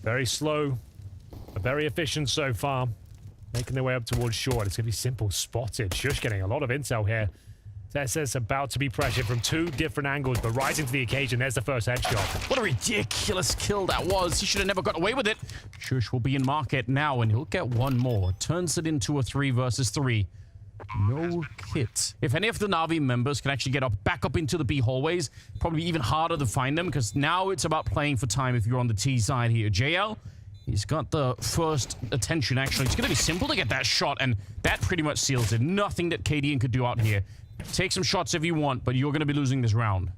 Very slow, but very efficient so far. Making their way up towards short. It's going to be simple. Spotted. Shush getting a lot of intel here. TeSeS about to be pressured from 2 different angles, but rising to the occasion. There's the first headshot. What a ridiculous kill that was. He should have never got away with it. Shush will be in market now, and he'll get one more. Turns it into a 3 versus 3. No kit. If any of the NaVi members can actually get back up into the B hallways, probably even harder to find them, because now it's about playing for time if you're on the T side here. JL, he's got the first attention, actually. It's going to be simple to get that shot, and that pretty much seals it. Nothing that KDN could do out here. Take some shots if you want, but you're going to be losing this round.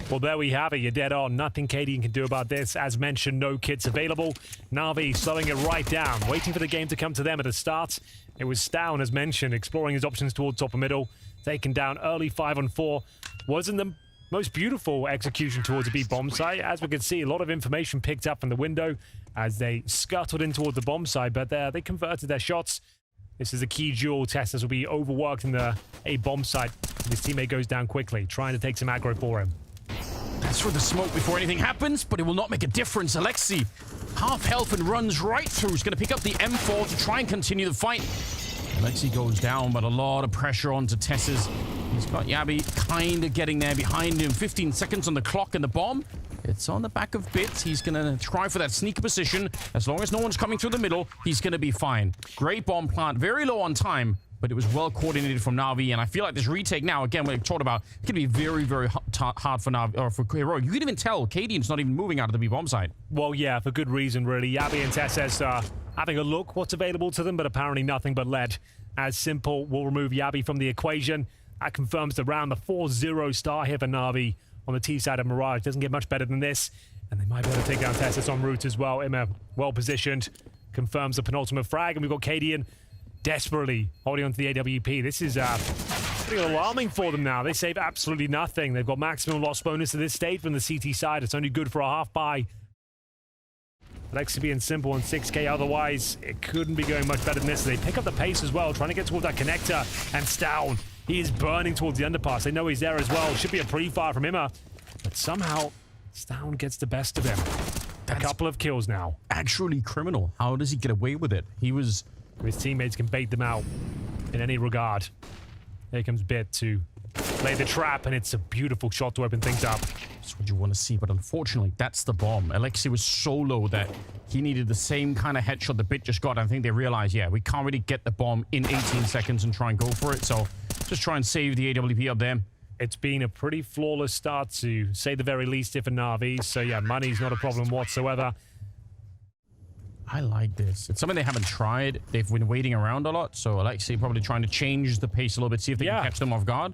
Well, there we have it. You're dead on. Nothing KDN can do about this. As mentioned, no kits available. NaVi slowing it right down, waiting for the game to come to them at the start. It was Stown, as mentioned, exploring his options towards top and middle. Taken down early 5-on-4. Wasn't the most beautiful execution towards a B bomb site. As we could see, a lot of information picked up from the window as they scuttled in toward the bomb site, but they converted their shots. This is a key duel. TeSeS will be overworked in the A bomb site. His teammate goes down quickly, trying to take some aggro for him. That's for the smoke before anything happens, but it will not make a difference. Alexi, half health and runs right through. He's going to pick up the M4 to try and continue the fight. Alexi goes down, but a lot of pressure onto TeSeS. He's got Yabi kind of getting there behind him. 15 seconds on the clock and the bomb. It's on the back of Bits. He's going to try for that sneaker position. As long as no one's coming through the middle, he's going to be fine. Great bomb plant. Very low on time, but it was well coordinated from NaVi. And I feel like this retake now, again, we talked about, it's going to be very, very hard for NaVi, or for Heroic. You can even tell KDN's not even moving out of the B bomb site. Well, yeah, for good reason, really. Yabi and TeSeS are having a look what's available to them, but apparently nothing but lead. As simple, we'll remove Yabi from the equation. That confirms the round. The 4-0 star here for NaVi on the T side of Mirage. Doesn't get much better than this. And they might be able to take down TeSeS en route as well. Immer, well positioned, confirms the penultimate frag. And we've got KDN desperately holding on to the AWP. This is pretty alarming for them now. They save absolutely nothing. They've got maximum loss bonus at this stage from the CT side. It's only good for a half buy. Alexi being simple on 6K, otherwise it couldn't be going much better than this. They pick up the pace as well, trying to get towards that connector, and Stown, he is burning towards the underpass. They know he's there as well. Should be a pre-fire from Immer, but somehow Stown gets the best of him. A couple of kills now. Actually criminal. How does he get away with it? His teammates can bait them out in any regard. Here comes Bit to lay the trap, and it's a beautiful shot to open things up. That's what you want to see, but unfortunately, that's the bomb. Alexi was so low that he needed the same kind of headshot the Bit just got. I think they realized, yeah, we can't really get the bomb in 18 seconds and try and go for it, so just try and save the AWP up there. It's been a pretty flawless start, to say the very least, for NaVi, so yeah, money's not a problem whatsoever. I like this. It's something they haven't tried. They've been waiting around a lot, so Alexi probably trying to change the pace a little bit, see if they can catch them off guard.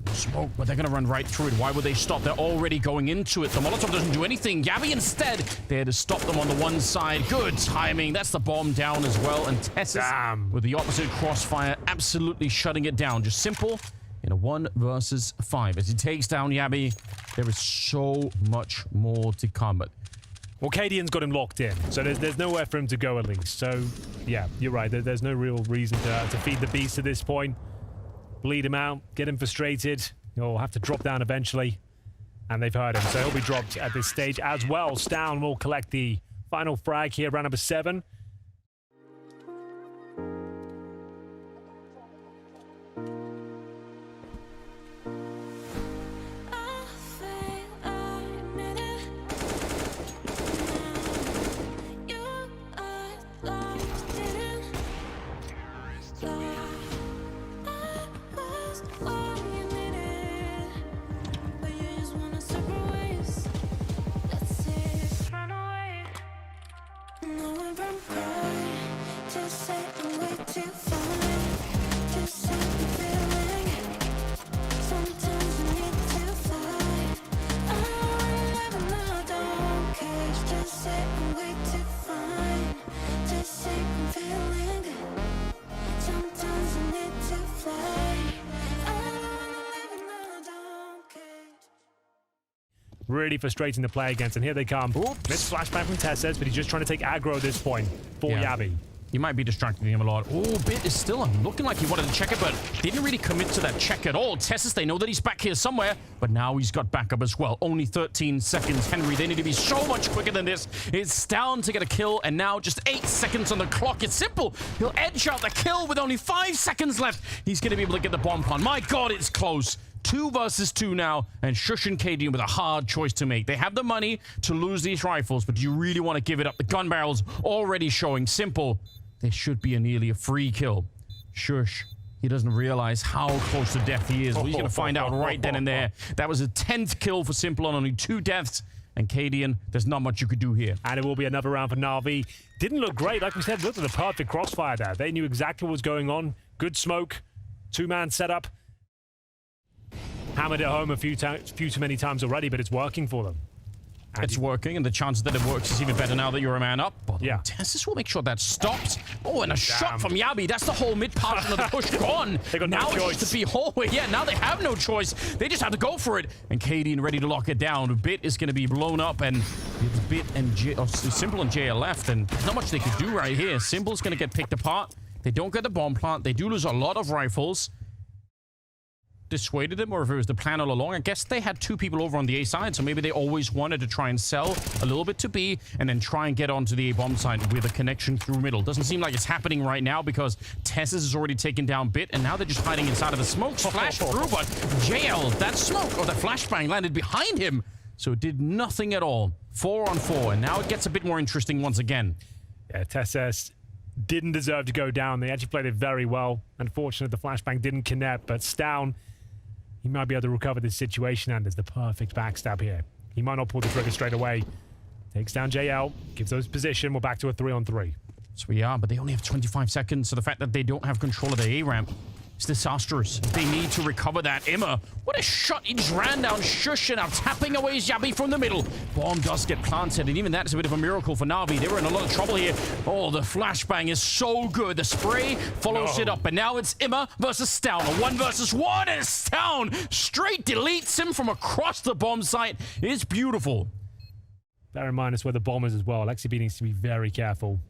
Smoke, but they're going to run right through it. Why would they stop? They're already going into it. The Molotov doesn't do anything. Yabi instead, they had to stop them on the one side. Good timing. That's the bomb down as well. And TeSeS with the opposite crossfire, absolutely shutting it down. Just simple in a 1 versus 5. As he takes down Yabi, there is so much more to come. But well, KDN's got him locked in, so there's nowhere for him to go at least. So, yeah, you're right. There's no real reason to feed the beast at this point. Bleed him out, get him frustrated. He'll have to drop down eventually. And they've heard him, so he'll be dropped at this stage as well. Stown will collect the final frag here, round number 7. Really frustrating to play against, and here they come. Missed flashback from TeSeS, but he's just trying to take aggro at this point for Yabi. He might be distracting him a lot. Oh, Bit is still looking like he wanted to check it, but didn't really commit to that check at all. Tessus, they know that he's back here somewhere, but now he's got backup as well. Only 13 seconds. Henry, they need to be so much quicker than this. It's down to get a kill, and now just 8 seconds on the clock. It's simple. He'll edge out the kill with only 5 seconds left. He's going to be able to get the bomb plant. My God, it's close. 2 versus 2 now, and Shush and KD with a hard choice to make. They have the money to lose these rifles, but do you really want to give it up? The gun barrel's already showing. Simple. There should be nearly a free kill. Shush, he doesn't realize how close to death he is. Well, he's going to find out right then and there. That was a 10th kill for Simple on only 2 deaths. And Cadian, there's not much you could do here. And it will be another round for NaVi. Didn't look great. Like we said, looked at the perfect crossfire there. They knew exactly what was going on. Good smoke. 2-man setup. Hammered it home a few too many times already, but it's working for them. And it's working, and the chance that it works is even better now that you're a man up. But yeah. Tessus will make sure that stops. Oh, and a shot from Yabi. That's the whole mid portion of the push gone. They got now no choice. It's just a B hallway. Yeah, now they have no choice. They just have to go for it. And Cadian ready to lock it down. Bit is going to be blown up, and it's Bit and Simple and Jay are left, and there's not much they could do right here. Simple's going to get picked apart. They don't get the bomb plant. They do lose a lot of rifles. Dissuaded them, or if it was the plan all along. I guess they had 2 people over on the A side, so maybe they always wanted to try and sell a little bit to B and then try and get onto the A bomb side with a connection through middle. Doesn't seem like it's happening right now because Tessus has already taken down Bit, and now they're just hiding inside of the smoke. Flash through, but JL, that smoke or the flashbang landed behind him, so it did nothing at all. 4 on 4, and now it gets a bit more interesting once again. Yeah, Tessus didn't deserve to go down. They actually played it very well. Unfortunately, the flashbang didn't connect, but Stown, he might be able to recover this situation, and there's the perfect backstab here. He might not pull the trigger straight away. Takes down JL, gives those position. We're back to a 3-on-3. So we are, but they only have 25 seconds, so the fact that they don't have control of the A-ramp is disastrous. They need to recover that. Imma, what a shot. He just ran down Shush, and now tapping away Yabi from the middle. Bomb does get planted, and even that is a bit of a miracle for NaVi. They were in a lot of trouble here. Oh, the flashbang is so good. The spray follows it up, and now it's Imma versus Stown. A 1 versus 1, and Stown straight deletes him from across the bomb site. It's beautiful. Bear in mind, it's where the bomb is as well. Lexi B needs to be very careful.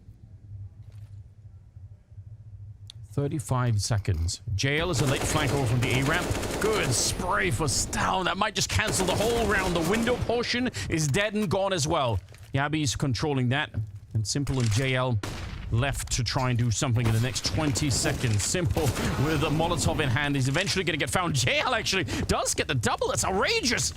35 seconds. JL is a late flank over from the A-ramp. Good spray for Stown. That might just cancel the whole round. The window portion is dead and gone as well. Yabi's controlling that. And Simple and JL left to try and do something in the next 20 seconds. Simple with a Molotov in hand. He's eventually going to get found. JL actually does get the double. That's outrageous.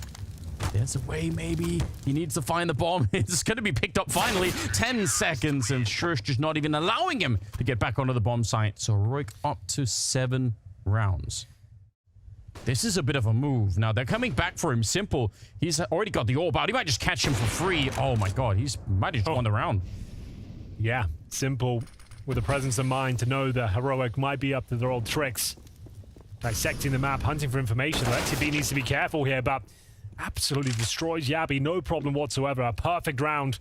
There's a way, maybe. He needs to find the bomb. It's going to be picked up finally. 10 seconds, and Shush just not even allowing him to get back onto the bomb site. So Roik up to 7 rounds. This is a bit of a move. Now, they're coming back for him. Simple. He's already got the orb out. He might just catch him for free. Oh, my God. He's might have just won the round. Yeah, Simple with the presence of mind to know the Heroic might be up to their old tricks. Dissecting the map, hunting for information. Lexi B needs to be careful here, but absolutely destroys Yabi, no problem whatsoever. A perfect round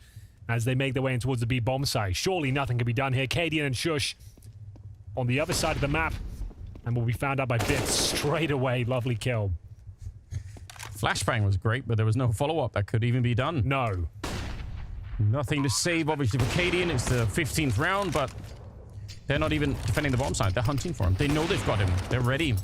as they make their way in towards the B bomb site. Surely nothing can be done here. Cadian and Shush on the other side of the map, and will be found out by Bit straight away. Lovely kill. Flashbang was great, but there was no follow-up that could even be done. No. Nothing to save, obviously, for Cadian. It's the 15th round, but they're not even defending the bomb site. They're hunting for him. They know they've got him. They're ready.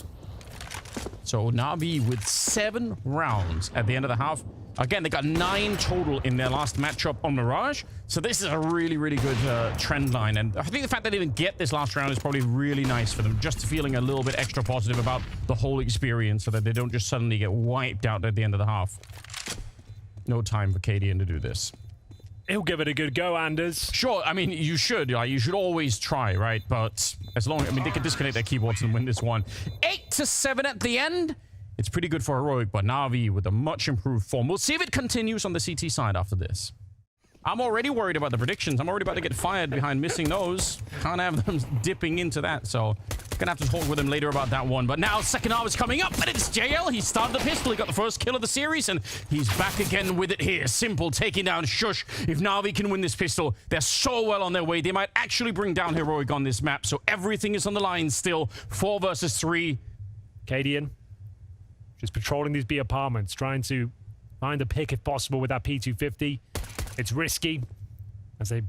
So NaVi with 7 rounds at the end of the half. Again, they got 9 total in their last matchup on Mirage. So this is a really, really good trend line. And I think the fact that they didn't get this last round is probably really nice for them. Just feeling a little bit extra positive about the whole experience so that they don't just suddenly get wiped out at the end of the half. No time for Cadian to do this. He'll give it a good go, Anders. Sure, I mean, you should. You should always try, right? But as long as, I mean, they can disconnect their keyboards and win this one. 8-7 at the end. It's pretty good for Heroic, but NaVi with a much improved form. We'll see if it continues on the CT side after this. I'm already worried about the predictions. I'm already about to get fired behind missing those. Can't have them dipping into that, so gonna have to talk with him later about that one. But now second half is coming up, and it's JL. He started the pistol. He got the first kill of the series, and he's back again with it here. Simple taking down Shush. If NaVi can win this pistol, they're so well on their way. They might actually bring down Heroic on this map, so everything is on the line still. 4 versus 3. Cadian just patrolling these B apartments, trying to find a pick if possible with that P250. It's risky as they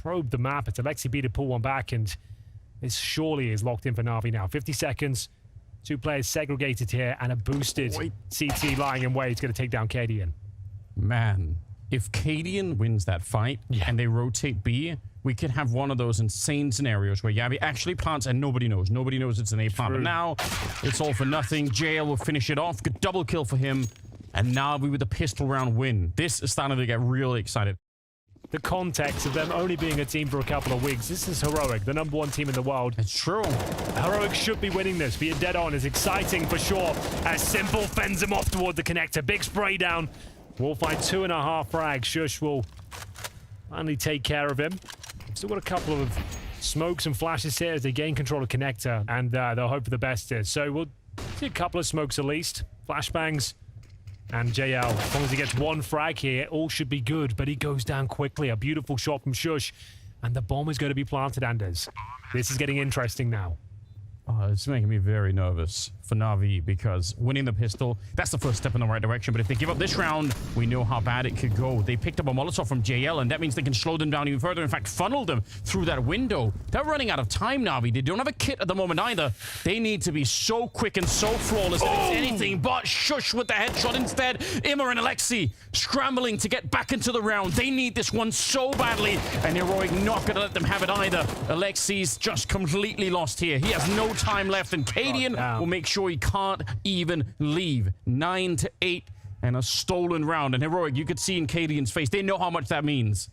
probe the map. It's Alexi B to pull one back, and this surely is locked in for NaVi now. 50 seconds. 2 players segregated here, and a boosted CT lying in wait is going to take down Cadian. Man, if Cadian wins that fight and they rotate B, we could have one of those insane scenarios where Yabi actually plants and nobody knows. Nobody knows it's an A plant. But now, it's all for nothing. JL will finish it off. Good double kill for him. And NaVi with the pistol round win. This is starting to get really excited. The context of them only being a team for a couple of weeks. This is Heroic, the #1 team in the world. It's true. Heroic should be winning this. Being dead on is exciting for sure. As Simple fends him off toward the connector. Big spray down. We'll find 2.5 frags. Shush will finally take care of him. Still got a couple of smokes and flashes here as they gain control of connector. And they'll hope for the best here. So we'll see a couple of smokes at least. Flashbangs. And JL, as long as he gets 1 frag here, all should be good, but he goes down quickly. A beautiful shot from Shush, and the bomb is going to be planted, Anders. This is getting interesting now. Oh, it's making me very nervous for NaVi because winning the pistol, that's the first step in the right direction. But if they give up this round, we know how bad it could go. They picked up a Molotov from JL, and that means they can slow them down even further. In fact, funnel them through that window. They're running out of time, NaVi. They don't have a kit at the moment either. They need to be so quick and so flawless that it's anything but. Shush with the headshot instead. Immer and Alexi scrambling to get back into the round. They need this one so badly, and Heroic not going to let them have it either. Alexi's just completely lost here. He has no time left, and Cadian will make sure he can't even leave. 9-8 and a stolen round. And Heroic, you could see in Cadian's face, they know how much that means.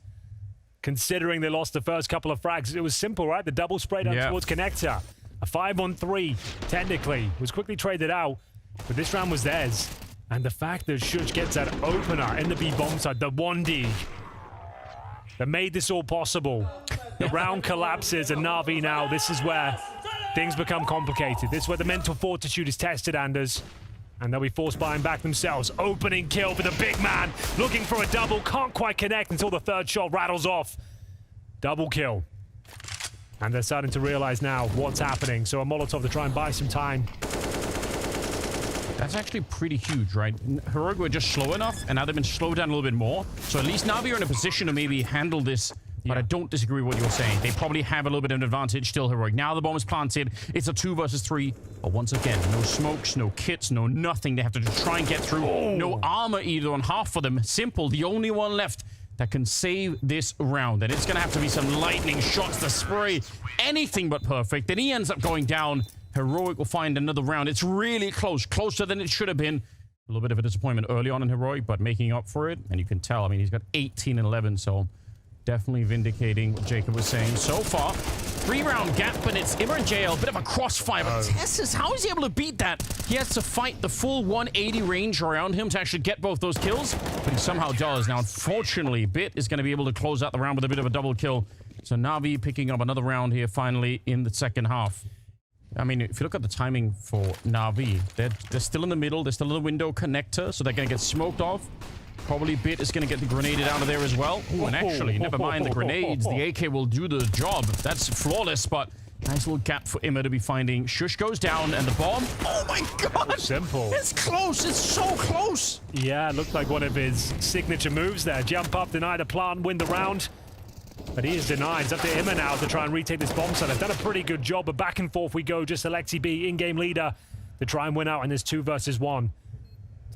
Considering they lost the first couple of frags, it was simple, right? The double spray down towards connector. A 5-on-3, technically, was quickly traded out, but this round was theirs. And the fact that Shush gets that opener in the B bomb side, the 1D, that made this all possible. The round collapses, and NaVi now, this is where things become complicated. This is where the mental fortitude is tested, Anders. And they'll be forced buying back themselves. Opening kill for the big man. Looking for a double. Can't quite connect until the 3rd shot rattles off. Double kill. And they're starting to realize now what's happening. So a Molotov to try and buy some time. That's actually pretty huge, right? Heroic were just slow enough, and now they've been slowed down a little bit more. So at least NaVi are in a position to maybe handle this. But I don't disagree with what you're saying. They probably have a little bit of an advantage still, Heroic. Now the bomb is planted. It's a 2 versus 3. But once again, no smokes, no kits, no nothing. They have to just try and get through. No armor either on half of them. Simple, the only one left that can save this round. And it's going to have to be some lightning shots to spray. Anything but perfect. Then he ends up going down. Heroic will find another round. It's really close. Closer than it should have been. A little bit of a disappointment early on in Heroic, but making up for it. And you can tell, I mean, he's got 18 and 11, so definitely vindicating what Jacob was saying so far. 3-round gap, but it's Immer and JL. Bit of a crossfire. But Tessus, how is he able to beat that? He has to fight the full 180 range around him to actually get both those kills, but he somehow does. Now, unfortunately, Bit is going to be able to close out the round with a bit of a double kill. So NaVi picking up another round here finally in the second half. I mean, if you look at the timing for NaVi, they're still in the middle. They're still in the window connector, so they're going to get smoked off. Probably Bit is going to get the grenaded out of there as well. Ooh, and actually, never mind the grenades. The AK will do the job. That's flawless, but nice little gap for Immer to be finding. Shush goes down, and the bomb. Oh my god! Simple. It's close. It's so close. Yeah, it looked like one of his signature moves there. Jump up, deny the plant, win the round. But he is denied. It's up to Immer now to try and retake this bomb site. They've done a pretty good job, but back and forth we go. Just Alexi B, in-game leader, to try and win out in this 2 versus 1.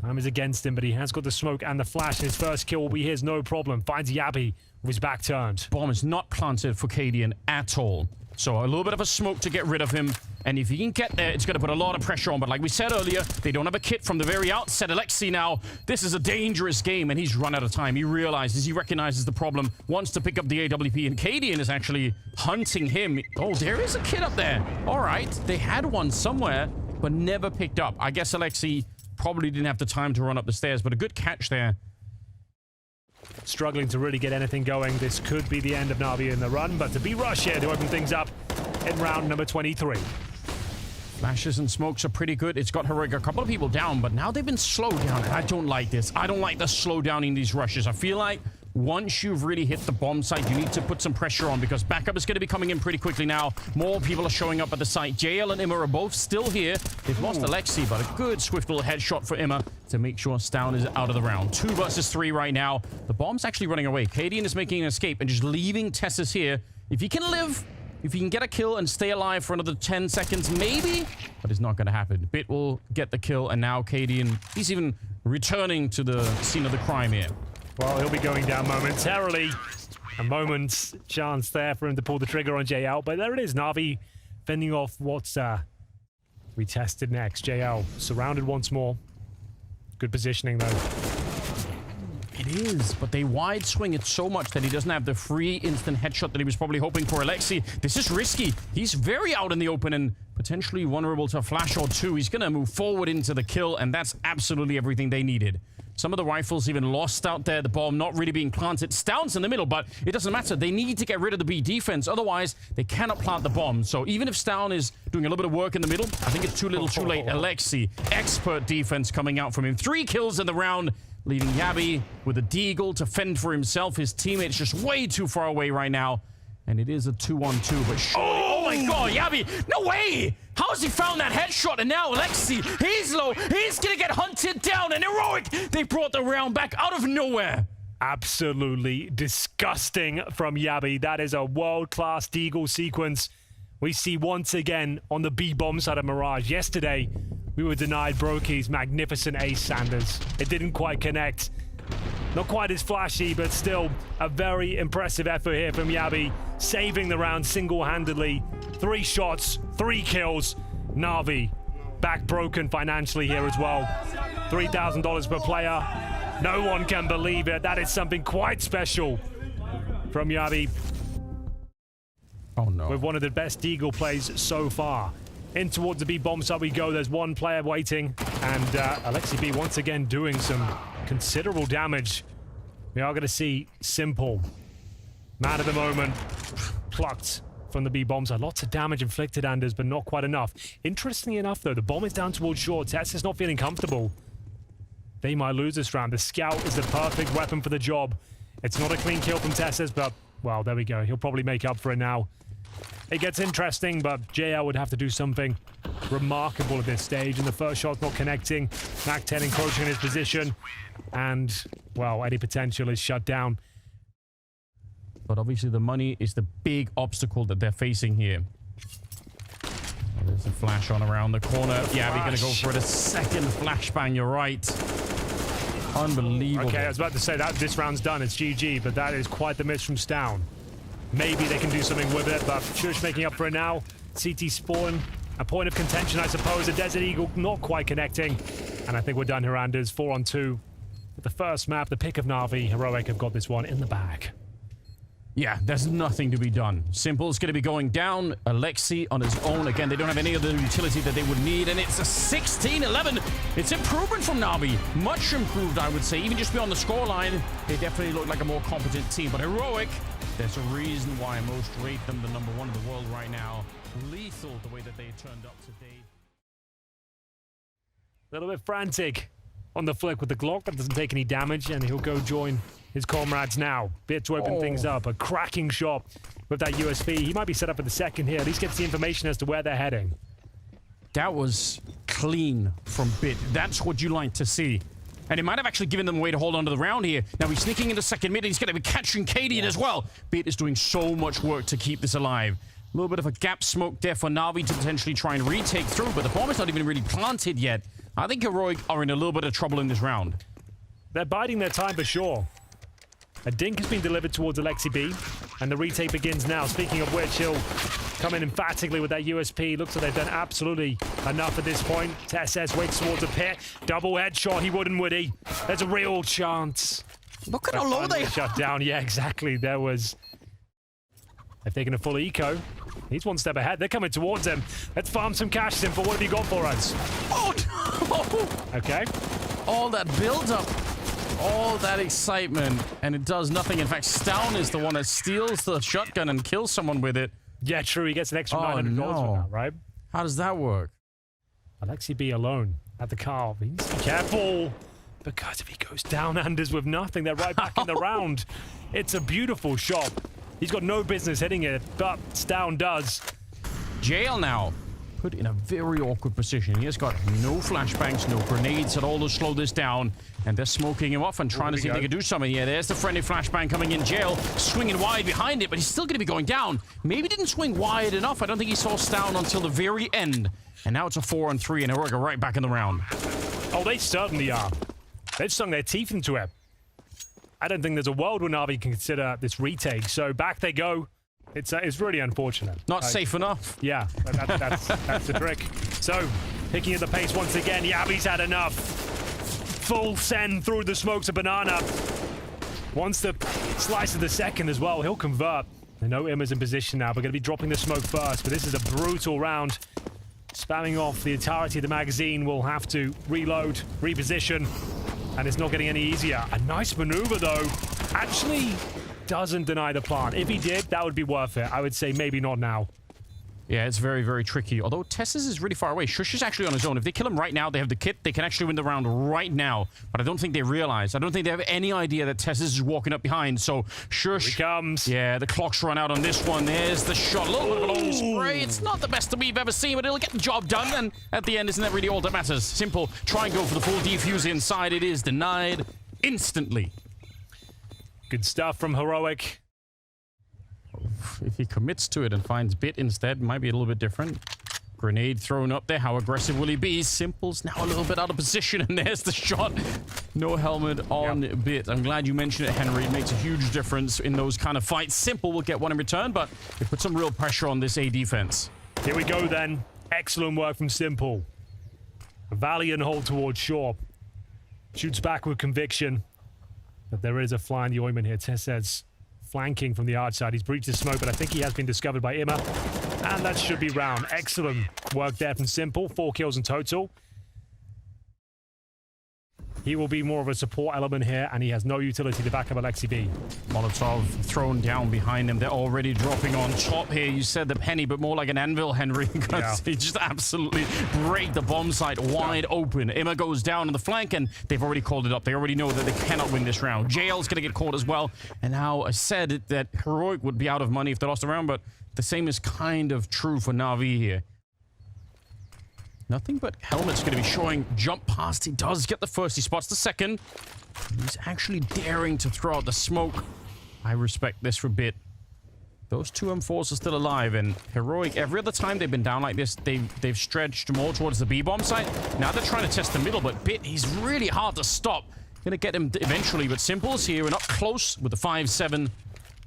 Time is against him, but he has got the smoke and the flash. His first kill will be his, no problem. Finds Yabi with his back turned. Bomb is not planted for Cadian at all. So a little bit of a smoke to get rid of him. And if he can get there, it's going to put a lot of pressure on. But like we said earlier, they don't have a kit from the very outset. Alexi now, this is a dangerous game, and he's run out of time. He realizes, he recognizes the problem, wants to pick up the AWP, and Cadian is actually hunting him. Oh, there is a kit up there. All right, they had one somewhere, but never picked up. I guess Alexi probably didn't have the time to run up the stairs, but a good catch there. Struggling to really get anything going. This could be the end of NaVi in the run, but to be Rush here to open things up in round number 23. Flashes and smokes are pretty good. It's got Heroic a couple of people down, but now they've been slowed down. I don't like this. I don't like the slow downing these rushes. I feel like once you've really hit the bomb site, you need to put some pressure on because backup is going to be coming in pretty quickly now. More people are showing up at the site. JL and Imma are both still here. They've lost Alexi, but a good swift little headshot for Imma to make sure Stown is out of the round. 2 versus 3 right now. The bomb's actually running away. Cadian is making an escape and just leaving Tessus here. If he can live, if he can get a kill and stay alive for another 10 seconds, maybe, but it's not going to happen. Bit will get the kill, and now Cadian, he's even returning to the scene of the crime here. Well, he'll be going down momentarily. A moment's chance there for him to pull the trigger on JL, but there it is. NaVi fending off what's retested next. JL surrounded once more. Good positioning, though. It is, but they wide swing it so much that he doesn't have the free instant headshot that he was probably hoping for. Alexi, this is risky. He's very out in the open and potentially vulnerable to a flash or two. He's going to move forward into the kill, and that's absolutely everything they needed. Some of the rifles even lost out there. The bomb not really being planted. Stown's in the middle, but it doesn't matter. They need to get rid of the B defense. Otherwise, they cannot plant the bomb. So even if Stown is doing a little bit of work in the middle, I think it's too little too late. Alexi, expert defense coming out from him. 3 kills in the round, leaving Yabi with a deagle to fend for himself. His teammate's just way too far away right now. And it is a 2-on-2, but surely... Oh my god, Yabi! No way! How has he found that headshot? And now Alexi, he's low. He's gonna get hunted down. And Heroic, they brought the round back out of nowhere. Absolutely disgusting from Yabi. That is a world-class deagle sequence we see once again on the B-bomb side of Mirage. Yesterday, we were denied Brokey's magnificent ace, Sanders. It didn't quite connect. Not quite as flashy, but still a very impressive effort here from Yabi, saving the round single-handedly. 3 shots, 3 kills. NaVi back broken financially here as well. $3,000 per player. No one can believe it. That is something quite special from Yabi. Oh no. With one of the best deagle plays so far. In towards the B bomb side we go. There's one player waiting, and Alexi B once again doing some considerable damage. We are going to see Simple, man of the moment, plucked from the B bomb side. Lots of damage inflicted, Anders, but not quite enough. Interestingly enough, though, the bomb is down towards short. Tess is not feeling comfortable. They might lose this round. The scout is the perfect weapon for the job. It's not a clean kill from Tessus, but, well, there we go. He'll probably make up for it now. It gets interesting, but JL would have to do something remarkable at this stage, and the first shot's not connecting. Mac 10 encroaching in his position, and, well, any potential is shut down. But obviously the money is the big obstacle that they're facing here. There's a flash on around the corner. Yeah, we're going to go for it. A second flashbang, you're right. Unbelievable. Okay, I was about to say that this round's done. It's GG, but that is quite the miss from Stown. Maybe they can do something with it, but Shush making up for it now. CT spawn, a point of contention, I suppose. A Desert Eagle not quite connecting. And I think we're done here, Anders. 4-on-2. With the first map, the pick of NaVi. Heroic have got this one in the bag. Yeah, there's nothing to be done. Simple's going to be going down. Alexi on his own. Again, they don't have any other utility that they would need. And it's a 16-11. It's improvement from NaVi. Much improved, I would say. Even just beyond the scoreline, they definitely look like a more competent team. But Heroic, there's a reason why I most rate them the #1 in the world right now. Lethal the way that they turned up today. A little bit frantic on the flick with the Glock, but doesn't take any damage, and he'll go join his comrades now. Bit to open things up. A cracking shot with that USP. He might be set up for the second here. At least gets the information as to where they're heading. That was clean from Bit. That's what you like to see. And it might have actually given them a way to hold on to the round here. Now he's sneaking into second mid. He's going to be catching Cadian as well. Bit is doing so much work to keep this alive. A little bit of a gap smoke there for NaVi to potentially try and retake through, but the bomb is not even really planted yet. I think Heroic are in a little bit of trouble in this round. They're biding their time for sure. A dink has been delivered towards Alexi B, and the retake begins now. Speaking of which, he'll come in emphatically with that USP. Looks like they've done absolutely enough at this point. TSS waits towards a pit. Double headshot, he wouldn't, would he? There's a real chance. Look at how low they are. Shut down, yeah, exactly. There was... They've taken a full eco. He's one step ahead. They're coming towards him. Let's farm some cash, Simple. What have you got for us? Oh, no! Okay. All that build-up. All that excitement, and it does nothing. In fact, Stown is the one that steals the shotgun and kills someone with it. Yeah, true. He gets an extra $900 for that, right? How does that work? Alexi B alone at the car. He needs to be careful. Because if he goes down, Anders, with nothing, they're right back in the round. It's a beautiful shot. He's got no business hitting it, but Stown does. JL now put in a very awkward position. He has got no flashbangs, no grenades at all to slow this down. And they're smoking him off and trying to see if they can do something. Yeah, there's the friendly flashbang coming in. JL swinging wide behind it, but he's still going to be going down. Maybe didn't swing wide enough. I don't think he saw Stown until the very end. And now it's a 4-on-3, and Heroic are right back in the round. Oh, they certainly are. They've sunk their teeth into it. I don't think there's a world where NaVi can consider this retake. So back they go. It's really unfortunate. Not safe enough. Yeah, that's the trick. So, picking at the pace once again. Yabi's had enough. Full send through the smokes of Banana. Wants the slice of the second as well. He'll convert. I know Imma's in position now. We're going to be dropping the smoke first, but this is a brutal round. Spamming off the entirety of the magazine. Will have to reload, reposition, and it's not getting any easier. A nice maneuver, though. Actually doesn't deny the plant. If he did, that would be worth it. I would say maybe not now. Yeah, it's very, very tricky. Although Tessus is really far away. Shush is actually on his own. If they kill him right now, they have the kit. They can actually win the round right now. But I don't think they realize. I don't think they have any idea that Tessus is walking up behind. So, Shush. Here he comes. Yeah, the clock's run out on this one. There's the shot. A little bit of a long spray. It's not the best that we've ever seen, but it'll get the job done. And at the end, isn't that really all that matters? Simple. Try and go for the full defuse inside. It is denied instantly. Good stuff from Heroic. If he commits to it and finds Bit instead, might be a little bit different. Grenade thrown up there. How aggressive will he be? Simple's now a little bit out of position, and there's the shot. No helmet on Bit. I'm glad you mentioned it, Henry. It makes a huge difference in those kind of fights. Simple will get one in return, but it puts some real pressure on this A defense. Here we go then. Excellent work from Simple. A valiant hold towards Shaw. Shoots back with conviction. But there is a fly in the ointment here. Tess says flanking from the arch side. He's breached the smoke, but I think he has been discovered by Imma. And that should be round. Excellent work there from Simple. 4 kills in total. He will be more of a support element here, and he has no utility to back up Alexi B. Molotov thrown down behind him. They're already dropping on top here. You said the penny, but more like an anvil, Henry. Because they just absolutely break the bomb site wide open. Imma goes down on the flank, and they've already called it up. They already know that they cannot win this round. JL's going to get caught as well. And now I said that Heroic would be out of money if they lost the round, but the same is kind of true for NaVi here. Nothing but Helmet's going to be showing jump past. He does get the first. He spots the second. He's actually daring to throw out the smoke. I respect this for Bit. Those two M4s are still alive, and Heroic, every other time they've been down like this, they've stretched more towards the B-bomb site. Now they're trying to test the middle, but Bit, he's really hard to stop. Gonna get him eventually, but Simple's here and up close with the 5-7.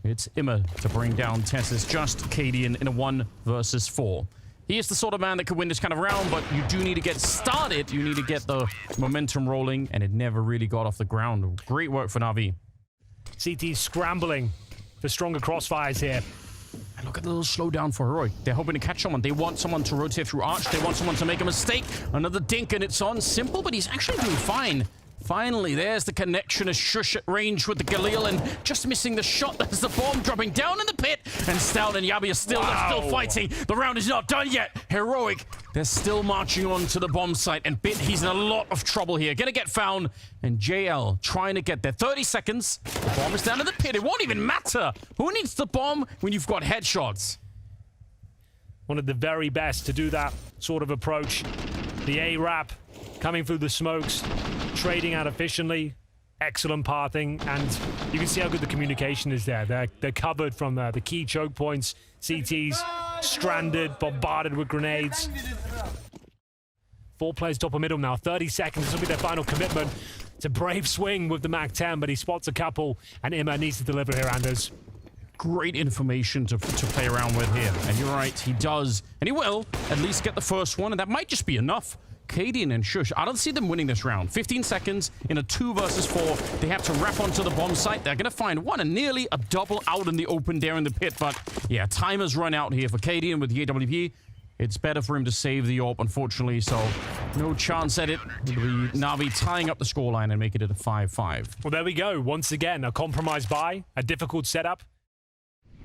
It's Imma to bring down Tessus. Just Cadian in a 1 versus 4. He is the sort of man that could win this kind of round, but you do need to get started. You need to get the momentum rolling, and it never really got off the ground. Great work for NaVi. CT scrambling for stronger crossfires here. And look at the little slowdown for Heroic. They're hoping to catch someone. They want someone to rotate through Arch. They want someone to make a mistake. Another dink, and it's on Simple, but he's actually doing fine. Finally, there's the connection as Shush at range with the Galil, and just missing the shot. There's the bomb dropping down in the pit, and Stout and Yabi are still fighting. The round is not done yet. Heroic, they're still marching on to the bomb site, and Bit, he's in a lot of trouble here. Gonna get found, and JL trying to get there. 30 seconds. The bomb is down in the pit. It won't even matter. Who needs the bomb when you've got headshots? One of the very best to do that sort of approach. The A-Rap coming through the smokes, trading out efficiently, excellent pathing, and you can see how good the communication is there. They're covered from the key choke points. CTs stranded, bombarded with grenades. 4 players top of middle now, 30 seconds. This will be their final commitment. It's a brave swing with the MAC-10, but he spots a couple, and Imma needs to deliver here, Anders. Great information to play around with here. And you're right, he does. And he will at least get the first one, and that might just be enough. Cadian and Shush, I don't see them winning this round. 15 seconds in a 2 versus 4. They have to wrap onto the bomb site. They're going to find one and nearly a double out in the open there in the pit. But yeah, time has run out here for Cadian with the AWP. It's better for him to save the AWP, unfortunately, so no chance at it. It'll be NaVi tying up the scoreline and making it a 5-5. Well, there we go. Once again, a compromised buy, a difficult setup.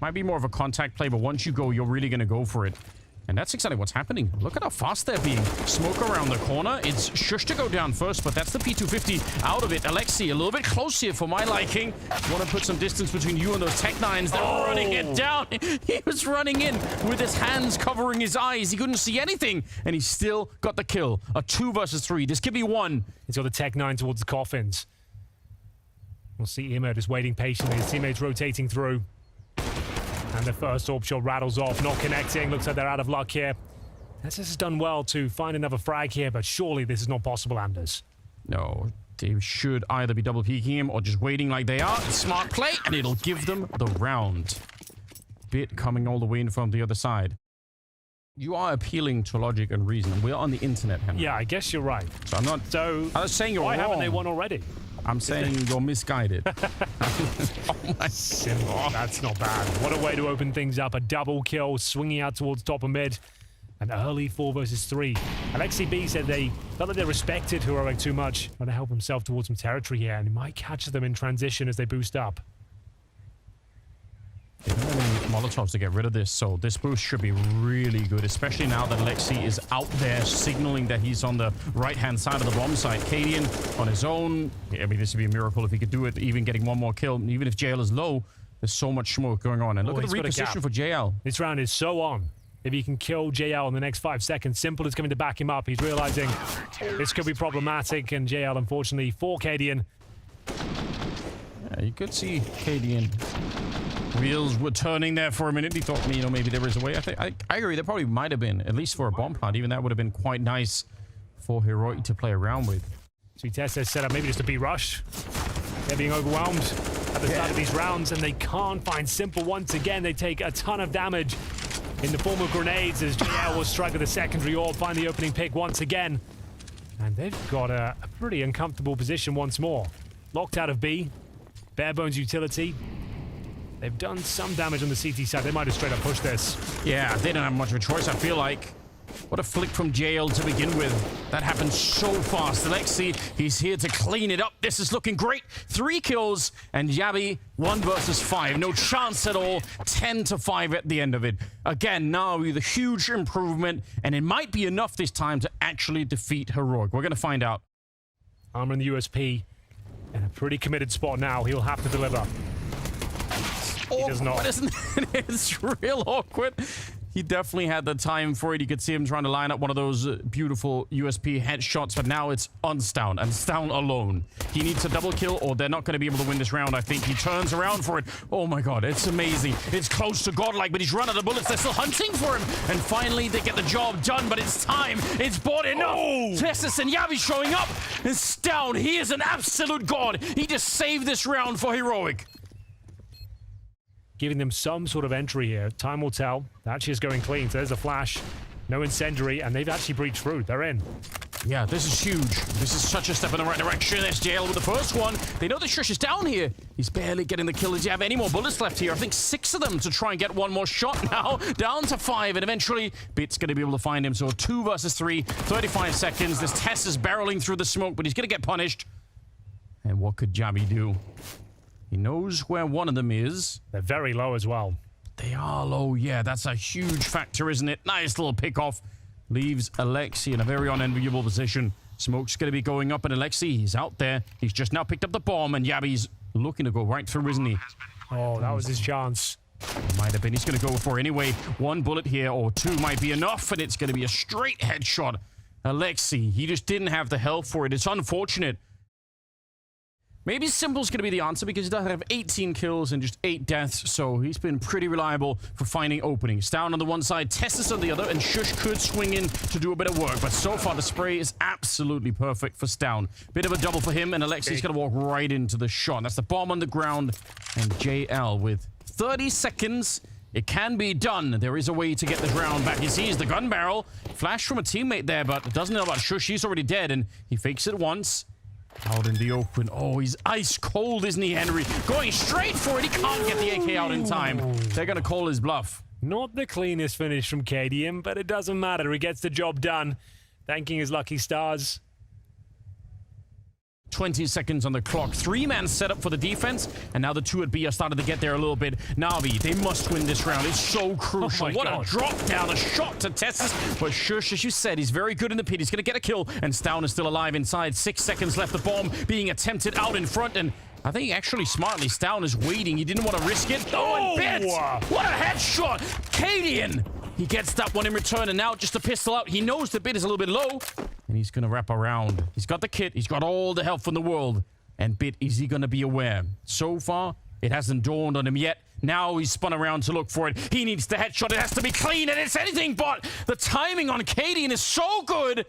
Might be more of a contact play, but once you go, you're really going to go for it. And that's exactly what's happening. Look at how fast they're being. Smoke around the corner. It's Shush to go down first, but that's the P250 out of it. Alexi, a little bit close here for my liking. Want to put some distance between you and those Tech-9s. They're running it down. He was running in with his hands covering his eyes. He couldn't see anything, and he still got the kill. A 2 versus 3. This could be 1. He's got the Tech-9 towards the coffins. We'll see Imo just waiting patiently. His teammates rotating through. And the first orb shot rattles off, not connecting. Looks like they're out of luck here. TeSeS has done well to find another frag here, but surely this is not possible, Anders. No, they should either be double peeking him or just waiting like they are. Smart play, and it'll give them the round. Bit coming all the way in from the other side. You are appealing to logic and reason. We're on the internet, Henry. Yeah, I guess you're right. So I'm not... So I was saying you're wrong. Why haven't they won already? I'm saying you're misguided. Oh my Simple. That's not bad. What a way to open things up. A double kill, swinging out towards top of mid. An early 4 versus 3. Alexi B said they felt that they respected Heroic too much. Trying to help himself towards some territory here, and he might catch them in transition as they boost up. They don't have any Molotovs to get rid of this, so this boost should be really good, especially now that Alexi is out there signaling that he's on the right-hand side of the bomb site. Cadian on his own. I mean, this would be a miracle if he could do it, even getting one more kill. Even if JL is low, there's so much smoke going on. And look at the reposition for JL. This round is so on. If he can kill JL in the next 5 seconds, Simple is coming to back him up. He's realizing this could be problematic, and JL, unfortunately, for Cadian. Yeah, you could see Cadian. Wheels were turning there for a minute. He thought, you know, maybe there was a way. I agree. There probably might have been, at least for a bomb plant. Even that would have been quite nice for Heroic to play around with. So TeSeS set up maybe just a B rush. They're being overwhelmed at the start of these rounds, and they can't find Simple once again. They take a ton of damage in the form of grenades as JL will strike with a secondary orb, find the opening pick once again. And they've got a pretty uncomfortable position once more. Locked out of B. Bare bones utility. They've done some damage on the CT side. They might have straight up pushed this. Yeah, they don't have much of a choice, I feel like. What a flick from JL to begin with. That happened so fast. Alexi, he's here to clean it up. This is looking great. 3 kills, and Yabi 1 versus 5. No chance at all. 10-5 at the end of it. Again, now with a huge improvement, and it might be enough this time to actually defeat Heroic. We're going to find out. Armor in the USP in a pretty committed spot now. He'll have to deliver. He does not. Isn't it? It's real awkward. He definitely had the time for it. You could see him trying to line up one of those beautiful USP headshots, but now it's on Stown, and Stown alone. He needs a double kill, or they're not going to be able to win this round, I think. He turns around for it. Oh my god, it's amazing. It's close to godlike, but he's run out of bullets. They're still hunting for him, and finally they get the job done, but it's time. It's bought enough. TeSeS and Yavi showing up, and Stown, he is an absolute god. He just saved this round for Heroic. Giving them some sort of entry here. Time will tell. That actually is going clean. So there's a flash. No incendiary, and they've actually breached through. They're in. Yeah, this is huge. This is such a step in the right direction. SJL with the first one. They know that Shush is down here. He's barely getting the kill. Does he have any more bullets left here? I think 6 of them to try and get one more shot now. Down to 5, and eventually Bit's going to be able to find him. So 2 versus 3, 35 seconds. This TeSeS is barreling through the smoke, but he's going to get punished. And what could Jabi do? He knows where one of them is. They're very low as well. They are low, yeah. That's a huge factor, isn't it? Nice little pick-off. Leaves Alexi in a very unenviable position. Smoke's going to be going up, and Alexi, he's out there. He's just now picked up the bomb, and Yabi's looking to go right through, isn't he? Oh, that was his chance. Might have been. He's going to go for it anyway. 1 bullet here, or 2 might be enough, and it's going to be a straight headshot. Alexi, he just didn't have the health for it. It's unfortunate. Maybe Simple's going to be the answer because he does have 18 kills and just 8 deaths, so he's been pretty reliable for finding openings. Down on the one side, TeSeS on the other, and Shush could swing in to do a bit of work, but so far the spray is absolutely perfect for Stown. Bit of a double for him, and Alexi's going to walk right into the shot. That's the bomb on the ground, and JL with 30 seconds. It can be done. There is a way to get this round back. He sees the gun barrel. Flash from a teammate there, but doesn't know about Shush. He's already dead, and he fakes it once. Out in the open. Oh, he's ice cold, isn't he, Henry? Going straight for it. He can't get the AK out in time. They're going to call his bluff. Not the cleanest finish from Cadian, but it doesn't matter. He gets the job done. Thanking his lucky stars. 20 seconds on the clock. 3-man setup for the defense, and now the 2 at B are starting to get there a little bit. NaVi, they must win this round. It's so crucial. What a drop down, a shot to Tessus. But Shush, as you said, he's very good in the pit. He's going to get a kill, and Stown is still alive inside. 6 seconds left. The bomb being attempted out in front, and I think actually smartly, Stown is waiting. He didn't want to risk it. Oh, and Bit! What a headshot! Cadian! He gets that one in return, and now just a pistol out. He knows the Bit is a little bit low, and he's going to wrap around. He's got the kit. He's got all the help from the world. And Bit, is he going to be aware? So far, it hasn't dawned on him yet. Now he's spun around to look for it. He needs the headshot. It has to be clean, and it's anything but. The timing on Cadian is so good.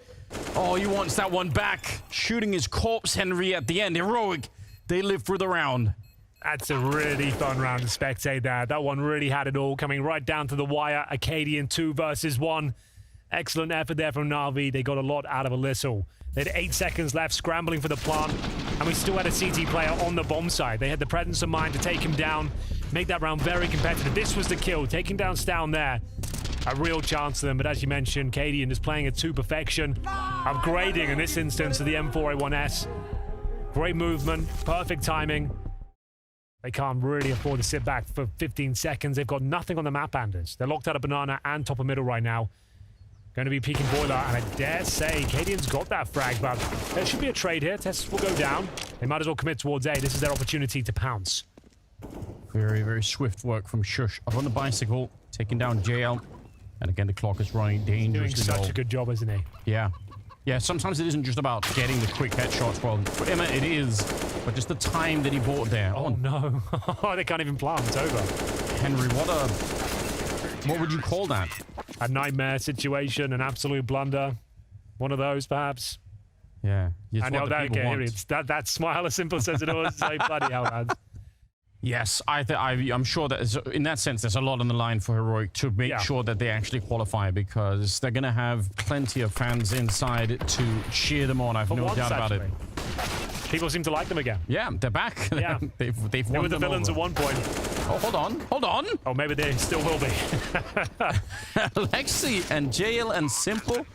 Oh, he wants that one back. Shooting his corpse, Henry, at the end. Heroic. They live through the round. That's a really fun round to spectate there. That one really had it all, coming right down to the wire. Acadian 2 versus 1. Excellent effort there from NaVi. They got a lot out of a little. They had 8 seconds left, scrambling for the plant, and we still had a CT player on the bomb side. They had the presence of mind to take him down, make that round very competitive. This was the kill, taking down Stown there. A real chance to them, but as you mentioned, Cadian is playing it to perfection, upgrading in this instance to the M4A1S. Great movement, perfect timing. They can't really afford to sit back for 15 seconds. They've got nothing on the map, Anders. They're locked out of banana and top of middle right now. Going to be peeking boiler, and I dare say Cadian's got that frag, but there should be a trade here. Tests will go down. They might as well commit towards A. This is their opportunity to pounce. Very, very swift work from Shush. Up on the bicycle, taking down JL. And again, the clock is running dangerously. He's doing such a good job, isn't he? Yeah. Yeah, sometimes it isn't just about getting the quick headshots. Well, for Emma, it is. But just the time that he bought there. Oh, no. They can't even plant. It's over. Henry, what would you call that? A nightmare situation, an absolute blunder. One of those, perhaps. Yeah. I know that. Okay, that smile, as simple as it was. So bloody hell, man. Yes, I'm sure that in that sense, there's a lot on the line for Heroic to make sure that they actually qualify, because they're going to have plenty of fans inside to cheer them on. I've no doubt about it. People seem to like them again. Yeah, they're back. Yeah. they've won them. They were the villains at one point. Oh, hold on. Oh, maybe they still will be. Alexi and JL and Simple,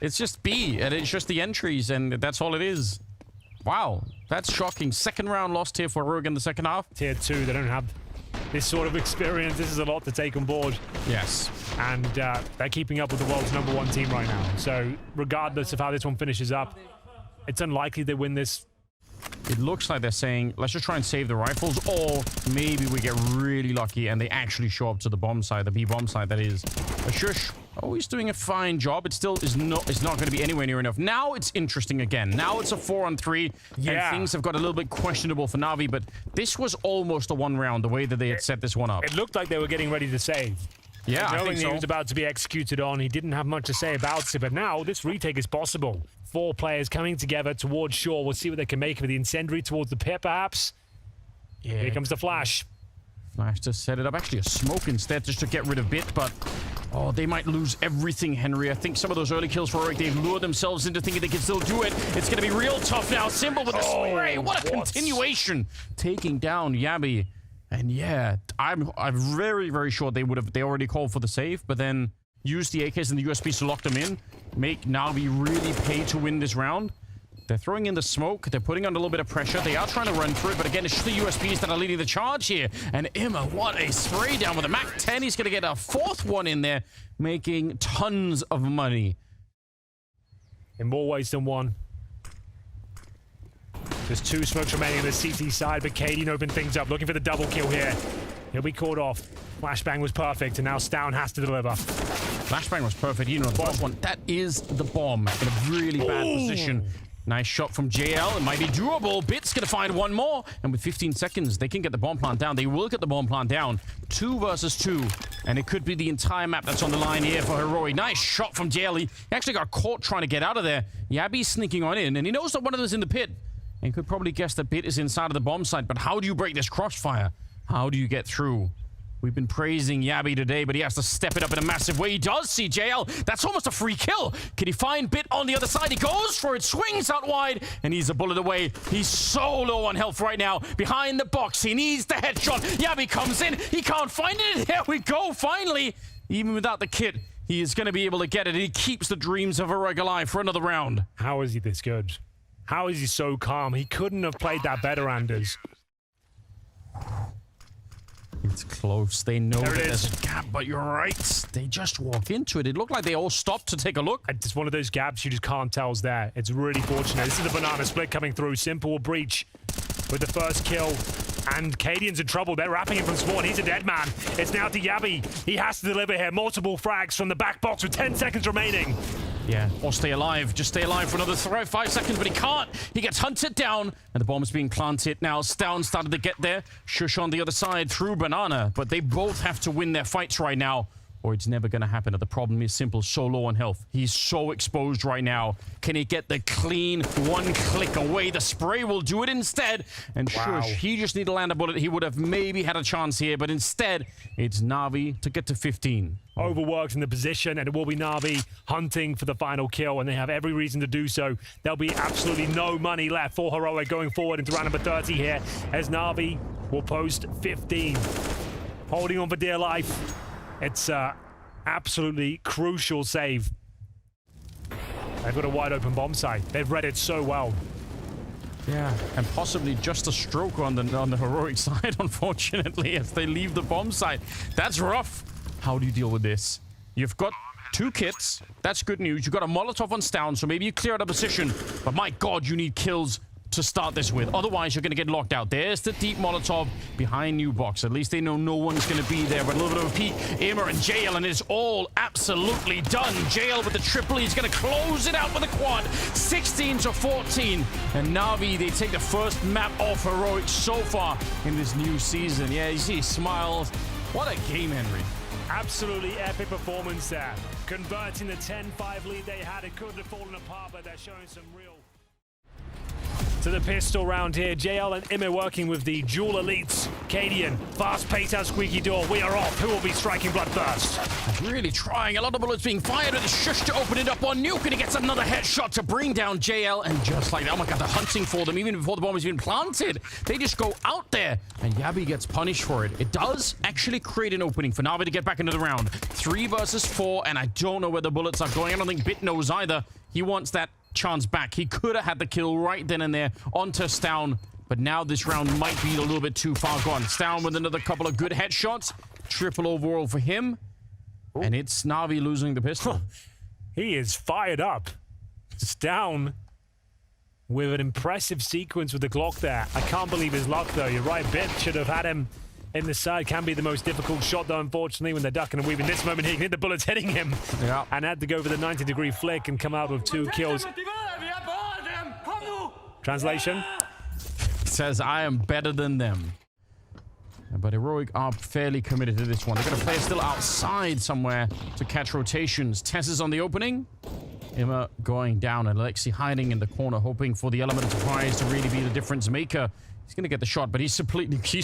it's just B, and it's just the entries, and that's all it is. Wow, that's shocking. Second round lost here for Heroic in the second half. Tier 2, they don't have this sort of experience. This is a lot to take on board. Yes. And they're keeping up with the world's #1 team right now. So regardless of how this one finishes up, it's unlikely they win this. It looks like they're saying, let's just try and save the rifles, or maybe we get really lucky and they actually show up to the bomb side, the B bomb side, that is. Shush, oh, he's doing a fine job. It still is not, it's not going to be anywhere near enough. Now it's interesting again. Now it's a 4-on-3, and things have got a little bit questionable for NaVi, but this was almost a 1 round, the way that they had set this one up. It looked like they were getting ready to save. Yeah, I think so. He was about to be executed on. He didn't have much to say about it, but now this retake is possible. 4 players coming together towards shore. We'll see what they can make of the incendiary towards the pit, perhaps. Yeah. Here comes the flash. Flash to set it up. Actually, a smoke instead, just to get rid of Bit, but oh, they might lose everything, Henry. I think some of those early kills for Heroic, they've lured themselves into thinking they can still do it. It's going to be real tough now. Simple with the spray. What a continuation. Taking down Yabi. And yeah, I'm very, very sure they already called for the save, but then use the AKs and the USBs to lock them in. Make NaVi really pay to win this round. They're throwing in the smoke. They're putting on a little bit of pressure. They are trying to run through it, but again, it's just the USBs that are leading the charge here. And Emma, what a spray down with a MAC-10. He's going to get a 4th one in there, making tons of money. In more ways than one. There's 2 smokes remaining on the CT side, but Cadian opened things up, looking for the double kill here. He'll be caught off. Flashbang was perfect, and now Stown has to deliver. Flashbang was perfect. You know, the first one. That is the bomb in a really bad position. Nice shot from JL. It might be doable. Bit's going to find one more. And with 15 seconds, they can get the bomb plant down. They will get the bomb plant down. 2 versus 2. And it could be the entire map that's on the line here for Heroic. Nice shot from JL. He actually got caught trying to get out of there. Yabi's sneaking on in, and he knows that one of them is in the pit. And could probably guess that Bit is inside of the bomb site. But how do you break this crossfire? How do you get through? We've been praising Yabi today, but he has to step it up in a massive way. He does see JL. That's almost a free kill. Can he find Bit on the other side? He goes for it, swings out wide, and he's a bullet away. He's so low on health right now. Behind the box, he needs the headshot. Yabi comes in. He can't find it. There we go, finally. Even without the kit, he is going to be able to get it. He keeps the dreams of Heroic alive for another round. How is he this good? How is he so calm? He couldn't have played that better, Anders. It's close. They know that There it there's is. a gap, but you're right. They just walk into it. It looked like they all stopped to take a look. It's one of those gaps you just can't tell is there. It's really fortunate. This is the banana split coming through. Simple will breach with the first kill. And Cadian's in trouble. They're wrapping him from spawn. He's a dead man. It's now to Yabi. He has to deliver here. Multiple frags from the back box with 10 seconds remaining. Yeah, or stay alive. Just stay alive for another 5 seconds, but he can't. He gets hunted down, and the bomb is being planted. Now, Stown started to get there. Shush on the other side through Banana, but they both have to win their fights right now, or it's never going to happen. The problem is simple, so low on health. He's so exposed right now. Can he get the clean one click away? The spray will do it instead. And Shush, he just need to land a bullet. He would have maybe had a chance here, but instead, it's NaVi to get to 15. Overworked in the position, and it will be NaVi hunting for the final kill, and they have every reason to do so. There'll be absolutely no money left for Heroic going forward into round number 30 here, as NaVi will post 15. Holding on for dear life. It's absolutely crucial save. They've got a wide open bomb site. They've read it so well. Yeah, and possibly just a stroke on the Heroic side, unfortunately, as they leave the bomb site. That's rough. How do you deal with this? You've got 2 kits. That's good news. You've got a Molotov on Stown, so maybe you clear out a position. But my God, you need kills to start this with. Otherwise, you're going to get locked out. There's the deep Molotov behind new box. At least they know no one's going to be there. But a little bit of a peek. Immer and JL, and it's all absolutely done. JL with the triple. He's going to close it out with a quad. 16-14. And NaVi, they take the first map off Heroic so far in this new season. Yeah, you see he smiles. What a game, Henry. Absolutely epic performance there. Converting the 10-5 lead they had. It couldn't have fallen apart, but they're showing some real... To the pistol round here, JL and Immer working with the dual elites. Cadian, fast pace out squeaky door. We are off. Who will be striking bloodthirst? Really trying. A lot of bullets being fired at the Shush to open it up on Nuke, and he gets another headshot to bring down JL. And just like that, oh my God, they're hunting for them even before the bomb has been planted. They just go out there, and Yabi gets punished for it. It does actually create an opening for NaVi to get back into the round. 3 versus 4, and I don't know where the bullets are going. I don't think Bit knows either. He wants that chance back. He could have had the kill right then and there onto Stown, but now this round might be a little bit too far gone. Stown with another couple of good headshots. Triple overall for him. Ooh. And it's NaVi losing the pistol. He is fired up. Stown with an impressive sequence with the Glock there. I can't believe his luck, though. You're right, Bit should have had him in the side. Can be the most difficult shot, though, unfortunately, when they're ducking and weaving. This moment, he can hit the bullets hitting him. Yeah. And had to go for the 90-degree flick and come out with 2 kills. Translation? It says, I am better than them. But Heroic are fairly committed to this one. They're going to play still outside somewhere to catch rotations. Tess is on the opening. Emma going down, and Alexi hiding in the corner, hoping for the element of surprise to really be the difference maker. He's going to get the shot, but he's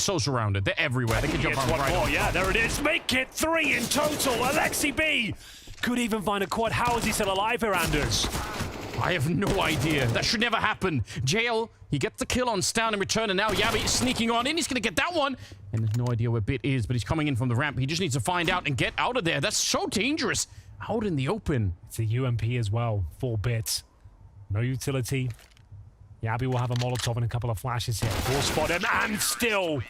so surrounded. They're everywhere. They can jump on right more. Yeah, there it is. Make it 3 in total. Alexi B could even find a quad. How is he still alive here, Anders? I have no idea. That should never happen. JL, he gets the kill on Stown in return, and now Yabi is sneaking on in. He's going to get that one. And there's no idea where Bit is, but he's coming in from the ramp. He just needs to find out and get out of there. That's so dangerous. Out in the open. It's a UMP as well. 4 Bits. No utility. Yabi will have a Molotov and a couple of flashes here. Will spot him, and still,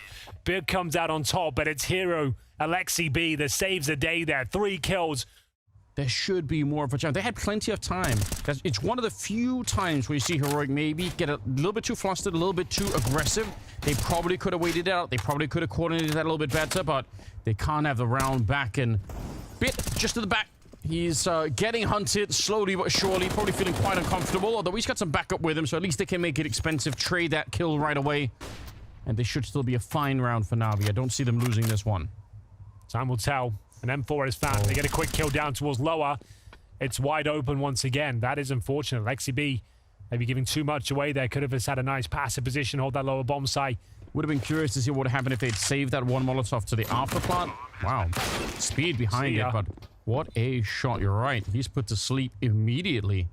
Bit comes out on top, but it's hero Alexi B that saves the day there. 3 kills. There should be more of a chance. They had plenty of time. It's one of the few times where you see Heroic maybe get a little bit too flustered, a little bit too aggressive. They probably could have waited it out. They probably could have coordinated that a little bit better, but they can't have the round back. And Bit just to the back. He's getting hunted slowly but surely, probably feeling quite uncomfortable, although he's got some backup with him, so at least they can make it expensive, trade that kill right away. And this should still be a fine round for NaVi. I don't see them losing this one. Time will tell. An M4 is found. They get a quick kill down towards lower. It's wide open once again. That is unfortunate. Lexi B maybe giving too much away there. Could have just had a nice passive position, hold that lower bomb site. Would have been curious to see what would have happened if they'd saved that one Molotov to the after plant. Wow. Speed behind it, but what a shot. You're right. He's put to sleep immediately.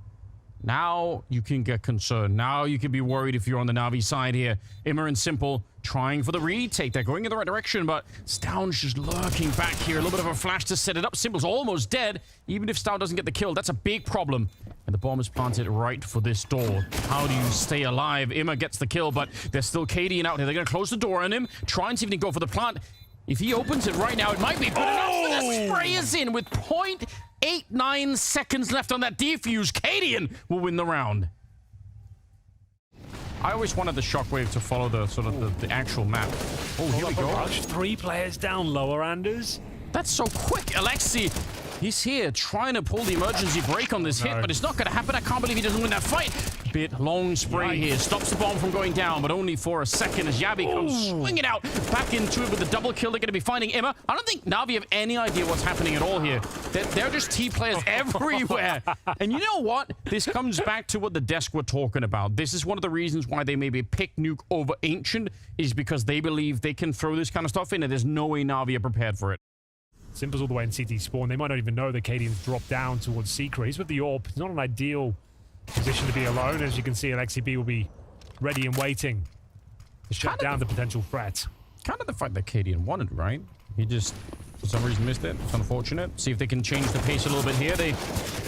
Now you can get concerned. Now you can be worried if you're on the Na'Vi side here. Immer and Simple trying for the retake. They're going in the right direction, but Stown's just lurking back here. A little bit of a flash to set it up. Simple's almost dead. Even if Stown doesn't get the kill, that's a big problem. And the bomb is planted right for this door. How do you stay alive? Immer gets the kill, but there's still Cadian out here. They're going to close the door on him. Try and see if he can go for the plant. If he opens it right now, it might be good enough. But the spray is in with 0.89 seconds left on that defuse. Cadian will win the round. I always wanted the shockwave to follow the sort of the actual map. Oh, here we go. Rush. 3 players down lower, Anders. That's so quick. Alexi, he's here trying to pull the emergency brake on this hit, but it's not going to happen. I can't believe he doesn't win that fight. Bit long spray here. Stops the bomb from going down, but only for a second as Yabi comes swinging out back into it with the double kill. They're going to be finding Immer. I don't think Na'Vi have any idea what's happening at all here. They're just T players everywhere. And you know what? This comes back to what the desk were talking about. This is one of the reasons why they maybe pick Nuke over Ancient, is because they believe they can throw this kind of stuff in, and there's no way Na'Vi are prepared for it. Simple's all the way in CT spawn. They might not even know that Cadian's dropped down towards Secret. He's with the AWP. It's not an ideal position to be alone. As you can see, Alexi B will be ready and waiting to shut down the potential threat. Kind of the fight that Cadian wanted, right? He just, for some reason, missed it. It's unfortunate. See if they can change the pace a little bit here. They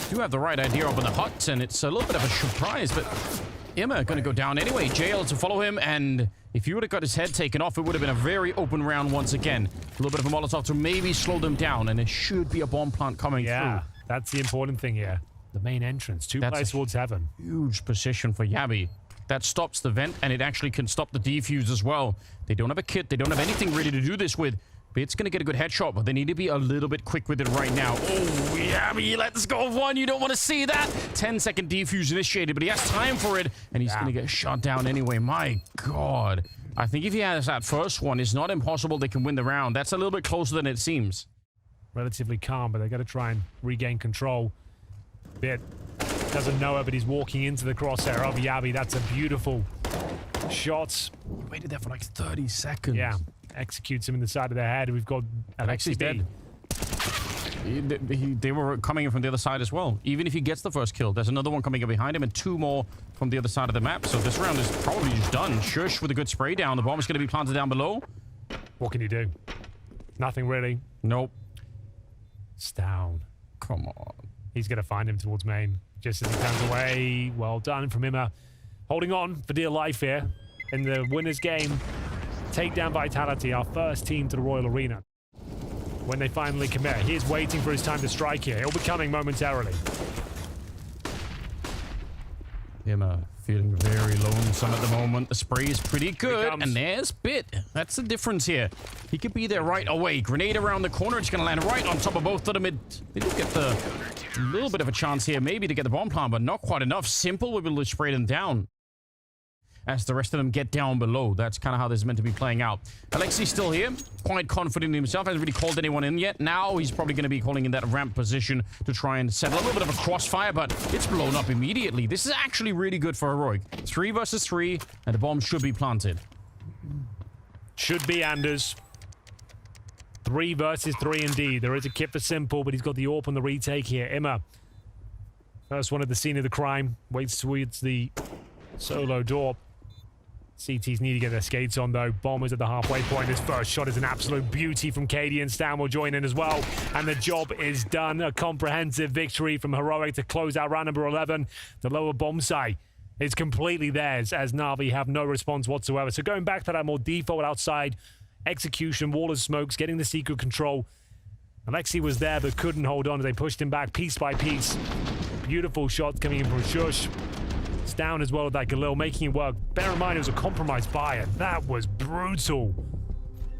do have the right idea up in the hut, and it's a little bit of a surprise, but Immer going to go down anyway. JL to follow him, and if he would have got his head taken off, it would have been a very open round once again. A little bit of a Molotov to maybe slow them down, and there should be a bomb plant coming through. That's the important thing here. The main entrance. 2 players towards heaven. Huge position for Yabi. That stops the vent, and it actually can stop the defuse as well. They don't have a kit. They don't have anything ready to do this with. Bit's going to get a good headshot, but they need to be a little bit quick with it right now. Oh, Yabi, let's go. One. You don't want to see that. 10-second defuse initiated, but he has time for it, and he's going to get shot down anyway. My God. I think if he has that first one, it's not impossible they can win the round. That's a little bit closer than it seems. Relatively calm, but they got to try and regain control. Bit doesn't know it, but he's walking into the crosshair of Yabi. That's a beautiful shot. He waited there for like 30 seconds. Yeah. Executes him in the side of the head. We've got Alexi dead. They were coming in from the other side as well. Even if he gets the first kill, there's another one coming up behind him and 2 more from the other side of the map. So this round is probably just done. Shush with a good spray down. The bomb is going to be planted down below. What can you do? Nothing really. Nope. It's down. Come on. He's going to find him towards main. Just as he turns away. Well done from Immer. Holding on for dear life here in the winner's game. Takedown Vitality, our first team to the Royal Arena. When they finally commit, he is waiting for his time to strike here. He'll be coming momentarily. Immer feeling very lonesome at the moment. The spray is pretty good, and there's Bit. That's the difference here. He could be there right away. Grenade around the corner. It's going to land right on top of both of them. They do get the little bit of a chance here, maybe to get the bomb plant, but not quite enough. Simple will be able to spray them down as the rest of them get down below. That's kind of how this is meant to be playing out. Alexi's still here, quite confident in himself, hasn't really called anyone in yet. Now he's probably going to be calling in that ramp position to try and set a little bit of a crossfire, but it's blown up immediately. This is actually really good for Heroic. 3 versus 3, and the bomb should be planted. Should be, Anders. 3 versus 3 indeed. There is a kit for Simple, but he's got the AWP on the retake here. Immer, first one at the scene of the crime, waits towards the solo door. CTs need to get their skates on, though. Bombers at the halfway point. His first shot is an absolute beauty from Cadian. Stan will join in as well. And the job is done. A comprehensive victory from Heroic to close out round number 11. The lower bomb site is completely theirs, as Na'Vi have no response whatsoever. So going back to that more default outside execution, wall of smokes, getting the secret control. Alexi was there but couldn't hold on as they pushed him back piece by piece. Beautiful shots coming in from Shush. Down as well with that Galil, making it work. Bear in mind, it was a compromised buyer. That was brutal.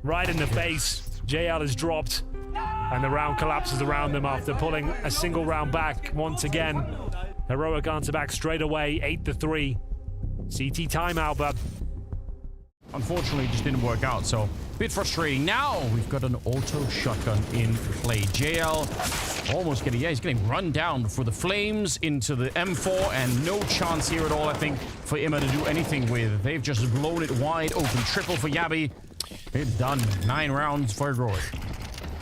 Right in the face. JL is dropped, and the round collapses around them after pulling a single round back once again. Heroic answer back straight away, 8-3. CT timeout, but unfortunately, it just didn't work out, so a bit frustrating. Now we've got an auto shotgun in play. JL almost getting, he's getting run down for the flames into the M4, and no chance here at all, I think, for Immer to do anything with. They've just blown it wide open. Triple for Yabi. It's done. 9 rounds for Heroic.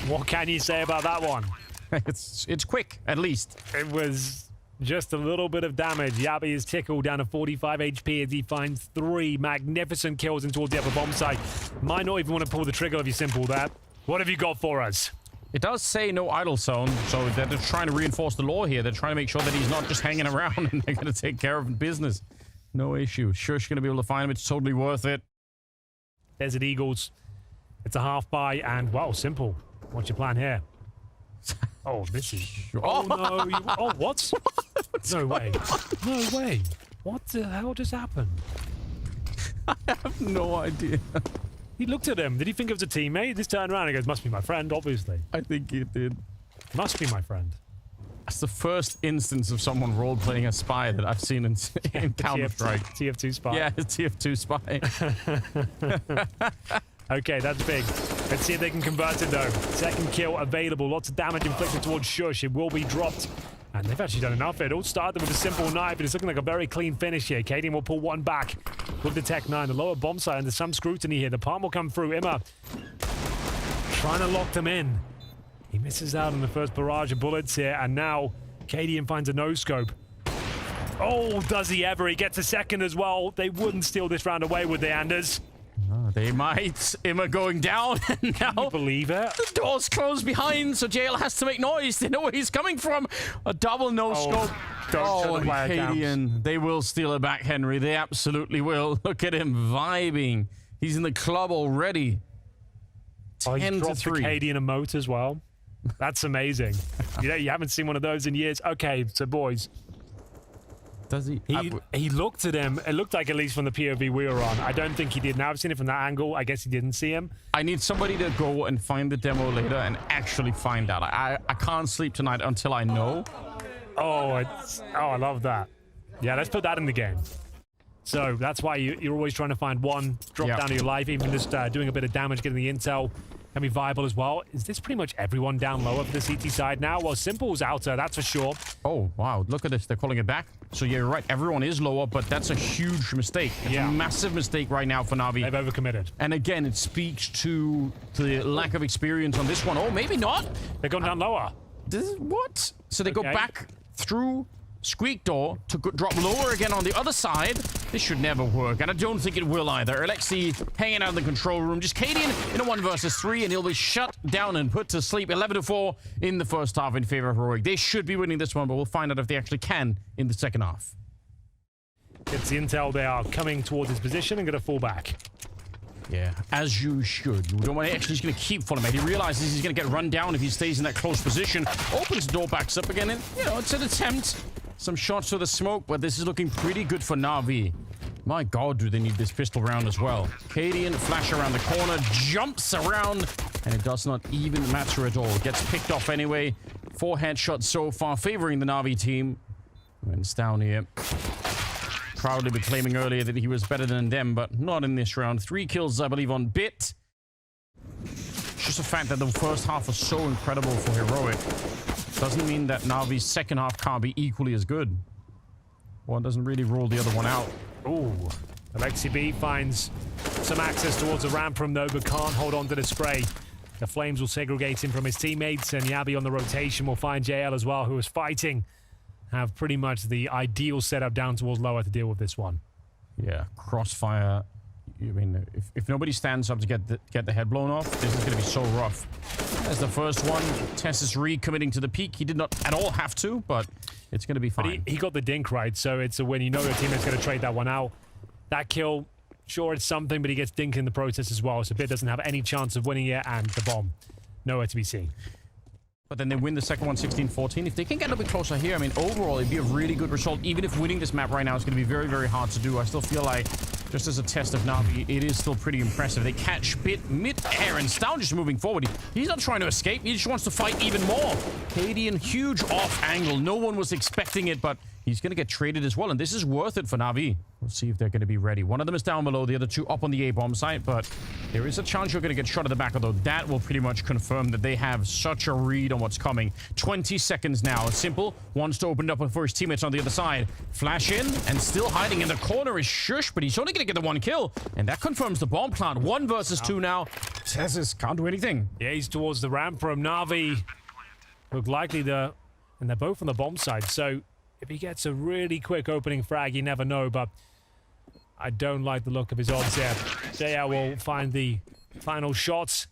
What can you say about that one? It's quick, at least. It was Just a little bit of damage. Yabi is tickled down to 45 HP as he finds 3 magnificent kills in towards the upper bomb site. Might not even want to pull the trigger if you simple that. What have you got for us? It does say no idle zone, so they're just trying to reinforce the law here. They're trying to make sure that he's not just hanging around and they're going to take care of business. No issue. Shush going to be able to find him. It's totally worth it. Desert Eagles. It's a half buy and, wow, simple. What's your plan here? Oh, this is... Oh, no. Oh, what? No way. No way. What the hell just happened? I have no idea. He looked at him. Did he think it was a teammate? This turned around and goes, must be my friend, obviously. I think he did. Must be my friend. That's the first instance of someone role-playing a spy that I've seen in Counter-Strike. TF2 spy. Yeah, TF2 spy. Okay, that's big. Let's see if they can convert it, though. Second kill available. Lots of damage inflicted towards Shush. It will be dropped. And they've actually done enough. It all started with a simple knife, but it's looking like a very clean finish here. Cadian will pull one back with the Tech 9. The lower bomb site, and there's some scrutiny here. The palm will come through. Imma trying to lock them in. He misses out on the first barrage of bullets here, and now Cadian finds a no-scope. Oh, does he ever? He gets a second as well. They wouldn't steal this round away, would they, Anders? Oh, they might. Imma going down, and now... Can you believe it? The door's closed behind, so JL has to make noise. They know where he's coming from. A double no-scope. Oh, Cadian. They will steal it back, Henry. They absolutely will. Look at him vibing. He's in the club already. 10 he to dropped 3. the Cadian emote as well. That's amazing. You haven't seen one of those in years. Okay, so boys. Does he? He looked at him. It looked like, at least from the POV we were on. I don't think he did. Now I've seen it from that angle. I guess he didn't see him. I need somebody to go and find the demo later and actually find out. I can't sleep tonight until I know. Oh, I love that. Yeah, let's put that in the game. So that's why you're always trying to find one, drop down to your life, even just doing a bit of damage, getting the intel can be viable as well. Is this pretty much everyone down lower for the CT side now? Well, Simple's outer, that's for sure. Oh, wow. Look at this. They're calling it back. So yeah, you're right. Everyone is lower, but that's a huge mistake. It's a massive mistake right now for NaVi. They've overcommitted. And again, it speaks to the lack of experience on this one. Oh, maybe not. They've gone down lower. What? So they go back through Squeak Door to drop lower again on the other side. This should never work, and I don't think it will either. Alexi hanging out in the control room. Just Cadian in a 1 versus 3, and he'll be shut down and put to sleep. 11-4 in the first half in favor of Heroic. They should be winning this one, but we'll find out if they actually can in the second half. It's the intel. They are coming towards his position and going to fall back. Yeah, as you should. You don't want to actually, he's going to keep following him. He realizes he's going to get run down if he stays in that close position. Opens the door, backs up again, and, you know, it's an attempt. Some shots to the smoke, but this is looking pretty good for NaVi. My God, do they need this pistol round as well. Cadian, flash around the corner, jumps around, and it does not even matter at all. Gets picked off anyway. 4 headshots so far, favoring the NaVi team. And it's down here. Proudly be claiming earlier that he was better than them, but not in this round. 3 kills, I believe, on Bit. It's just the fact that the first half was so incredible for Heroic doesn't mean that Navi's second half can't be equally as good. One doesn't really rule the other one out. Ooh. Alexi B finds some access towards the ramp from Nova, can't hold on to the spray. The flames will segregate him from his teammates, and Yabi on the rotation will find JL as well, who is fighting. Have pretty much the ideal setup down towards lower to deal with this one. Yeah, crossfire. I mean, if nobody stands up to get the head blown off, this is going to be so rough. As the first one, Tess is recommitting to the peak. He did not at all have to, but it's going to be fine. But he got the dink right, so it's a win. You know your teammate's going to trade that one out. That kill, sure, it's something, but he gets dinked in the process as well, so Bit doesn't have any chance of winning it, and the bomb, nowhere to be seen. But then they win the second one 16-14. If they can get a little bit closer here, I mean, overall, it'd be a really good result. Even if winning this map right now is going to be very, very hard to do. I still feel like, just as a test of NaVi, it is still pretty impressive. They catch Bit mid-air, and Stown just moving forward. He's not trying to escape. He just wants to fight even more. Cadian, huge off angle. No one was expecting it, but he's going to get traded as well, and this is worth it for NaVi. We'll see if they're going to be ready. One of them is down below, the other two up on the A-bomb site, but there is a chance you're going to get shot at the back, although that will pretty much confirm that they have such a read on what's coming. 20 seconds now. Simple wants to open it up for his teammates on the other side. Flash in, and still hiding in the corner is Shush, but he's only going to get the 1 kill, and that confirms the bomb plant. 1 versus 2 now. Tezis can't do anything. Yeah, he's towards the ramp from NaVi. Look likely and they're both on the bomb side, so If he gets a really quick opening frag, you never know, but I don't like the look of his odds here. JL will find the final shots.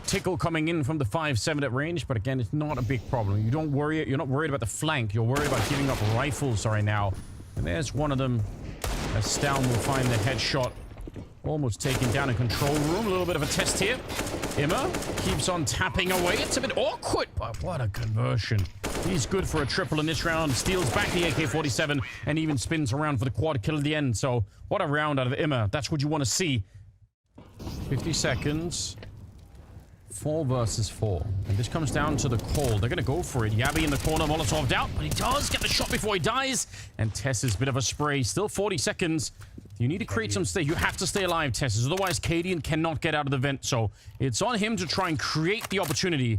Tickle coming in from the 5-7 at range, but again, it's not a big problem. You're not worried about the flank. You're worried about giving up rifles right now. And there's one of them. As Stown will find the headshot. Almost taken down in control room. A little bit of a test here. Imma keeps on tapping away. It's a bit awkward, but what a conversion. He's good for a triple in this round. Steals back the AK-47 and even spins around for the quad kill at the end. So what a round out of Imma. That's what you want to see. 50 seconds. 4 versus 4. And this comes down to the call. They're going to go for it. Yabi in the corner, Molotov out, but he does get the shot before he dies. And Tess's bit of a spray. Still 40 seconds. You need to create some stay. You have to stay alive, Tess. Otherwise, Cadian cannot get out of the vent. So it's on him to try and create the opportunity.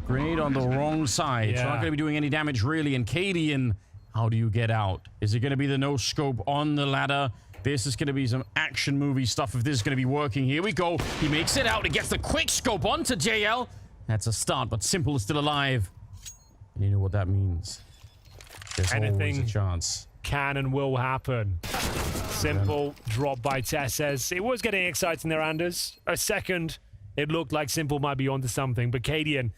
Grenade on the wrong side. It's not going to be doing any damage, really. And Cadian, how do you get out? Is it going to be the no-scope on the ladder? This is going to be some action movie stuff if this is going to be working. Here we go. He makes it out. He gets the quick scope onto JL. That's a start, but Simple is still alive. And you know what that means. There's always a chance. Can and will happen. Simple drop by Tesses. It was getting exciting there, Anders. A second, it looked like Simple might be onto something, but Cadian.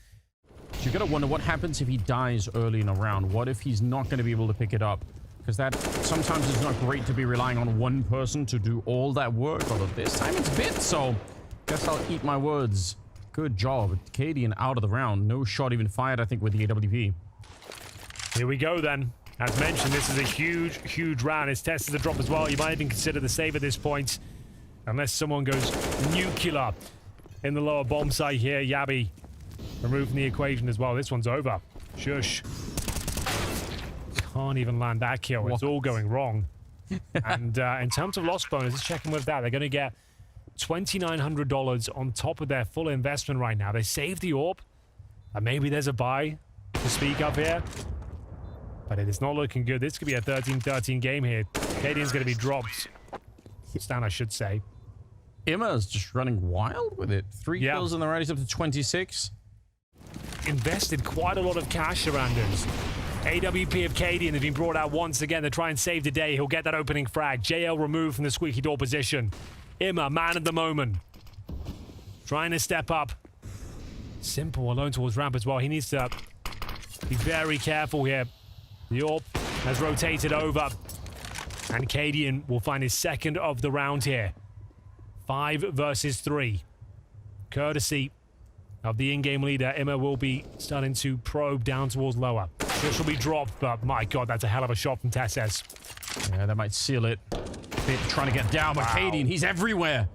So you got to wonder what happens if he dies early in a round. What if he's not going to be able to pick it up? Because that sometimes it's not great to be relying on one person to do all that work. Although this time it's bit, so guess I'll eat my words. Good job. Cadian out of the round. No shot even fired, I think, with the AWP. Here we go, then. As mentioned, this is a huge, huge round. His test is a drop as well. You might even consider the save at this point. Unless someone goes nuclear in the lower bomb site here. Yabi removed from the equation as well. This one's over. Shush. Can't even land that kill. It's all going wrong. And in terms of loss bonus, let's check in with that. They're going to get $2,900 on top of their full investment right now. They saved the AWP. And maybe there's a buy to speak up here. But it is not looking good. This could be a 13-13 game here. Cadian's going to be dropped. Stan, I should say. Imma's just running wild with it. 3 kills in the round. He's up to 26. Invested quite a lot of cash around us. AWP of Cadian has been brought out once again to try and save the day. He'll get that opening frag. JL removed from the squeaky door position. Imma, man of the moment. Trying to step up. Simple alone towards ramp as well. He needs to be very careful here. The AWP has rotated over. And Cadian will find his second of the round here. 5 versus 3. Courtesy of the in-game leader, Imma will be starting to probe down towards lower. This will be dropped, but my god, that's a hell of a shot from Tesses. Yeah, that might seal it. Bit trying to get down, but Cadian, he's everywhere.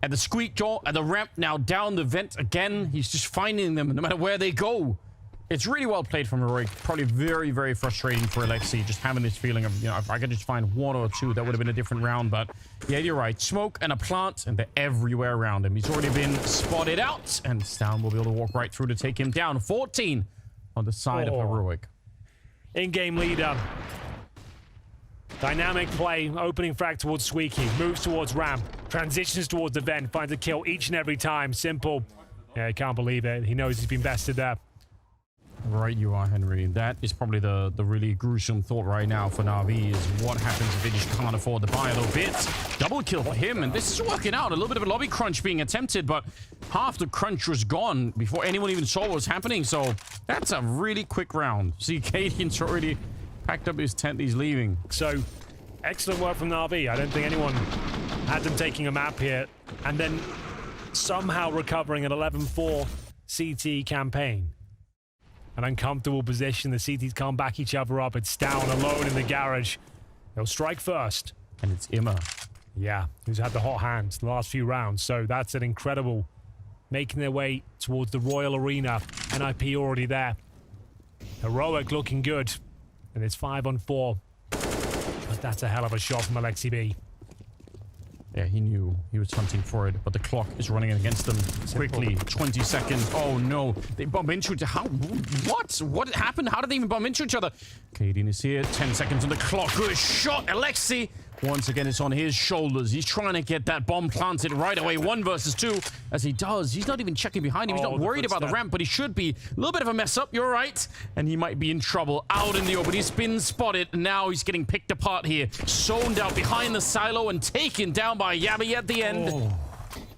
At the squeak door, at the ramp, now down the vent again. He's just finding them no matter where they go. It's really well played from Heroic. Probably very, very frustrating for Alexi, just having this feeling of, you know, if I could just find 1 or 2, that would have been a different round. But yeah, you're right. Smoke and a plant, and they're everywhere around him. He's already been spotted out, and Stown will be able to walk right through to take him down. 14 on the side of Heroic. In-game leader. Dynamic play, opening frag towards Squeaky, moves towards ramp, transitions towards the vent, finds a kill each and every time. Simple. Yeah, he can't believe it. He knows he's been bested there. Right you are, Henry. That is probably the really gruesome thought right now for NaVi is what happens if they just can't afford to buy a little bit. Double kill for him, and this is working out. A little bit of a lobby crunch being attempted, but half the crunch was gone before anyone even saw what was happening, so that's a really quick round. See, Cadian's already packed up his tent. He's leaving. So, excellent work from NaVi. I don't think anyone had them taking a map here, and then somehow recovering an 11-4 CT campaign. An uncomfortable position. The CTs can't back each other up. It's down alone in the garage. They'll strike first. And it's Imma. Yeah, who's had the hot hands the last few rounds. So that's an incredible making their way towards the Royal Arena. NIP already there. Heroic looking good. And it's 5-on-4. But that's a hell of a shot from Alexi B. Yeah, he knew he was hunting for it, but the clock is running against them quickly. 20 seconds. Oh, no. They bump into each other. How? What? What happened? How did they even bump into each other? Cadian is here. 10 seconds on the clock. Good shot. Alexi Once again, it's on his shoulders. He's trying to get that bomb planted right away. 1 versus 2. As he does, he's not even checking behind him. He's not worried about the ramp, but he should be. A little bit of a mess up. You're right. And he might be in trouble. Out in the open. He's been spotted. Now he's getting picked apart here. Zoned out behind the silo and taken down by NaVi at the end.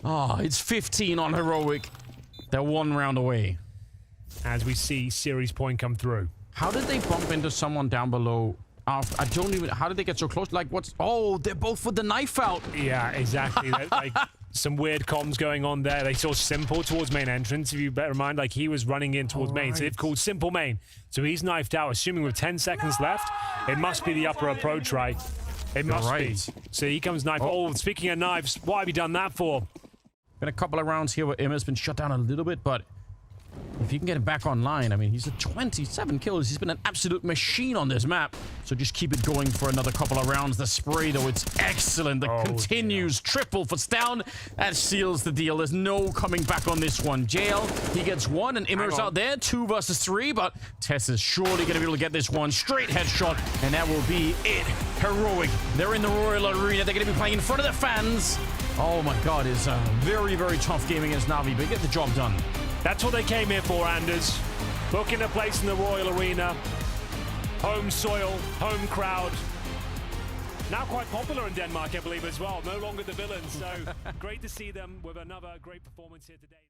It's 15 on Heroic. They're 1 round away. As we see series point come through. How did they bump into someone down below? I don't even... How did they get so close? Like, what's... Oh, they're both with the knife out. Yeah, exactly. Like, some weird comms going on there. They saw Simple towards main entrance. If you bear in mind, like, he was running in towards main. So they've called Simple main. So he's knifed out, assuming with 10 seconds left. It must be the upper approach, right? It must be. So he comes knife. Oh, speaking of knives, what have you done that for? Been a couple of rounds here where Imma's been shut down a little bit, but... If you can get him back online, I mean, he's at 27 kills. He's been an absolute machine on this map. So just keep it going for another couple of rounds. The spray, though, it's excellent. The continues triple for Stown. That seals the deal. There's no coming back on this one. Jail, he gets 1, and Immer's out there. 2 versus 3, but Tess is surely going to be able to get this one. Straight headshot, and that will be it. Heroic. They're in the Royal Arena. They're going to be playing in front of their fans. Oh, my God. It's a very, very tough game against NaVi, but get the job done. That's what they came here for, Anders. Booking a place in the Royal Arena. Home soil, home crowd. Now quite popular in Denmark, I believe, as well. No longer the villains. So great to see them with another great performance here today.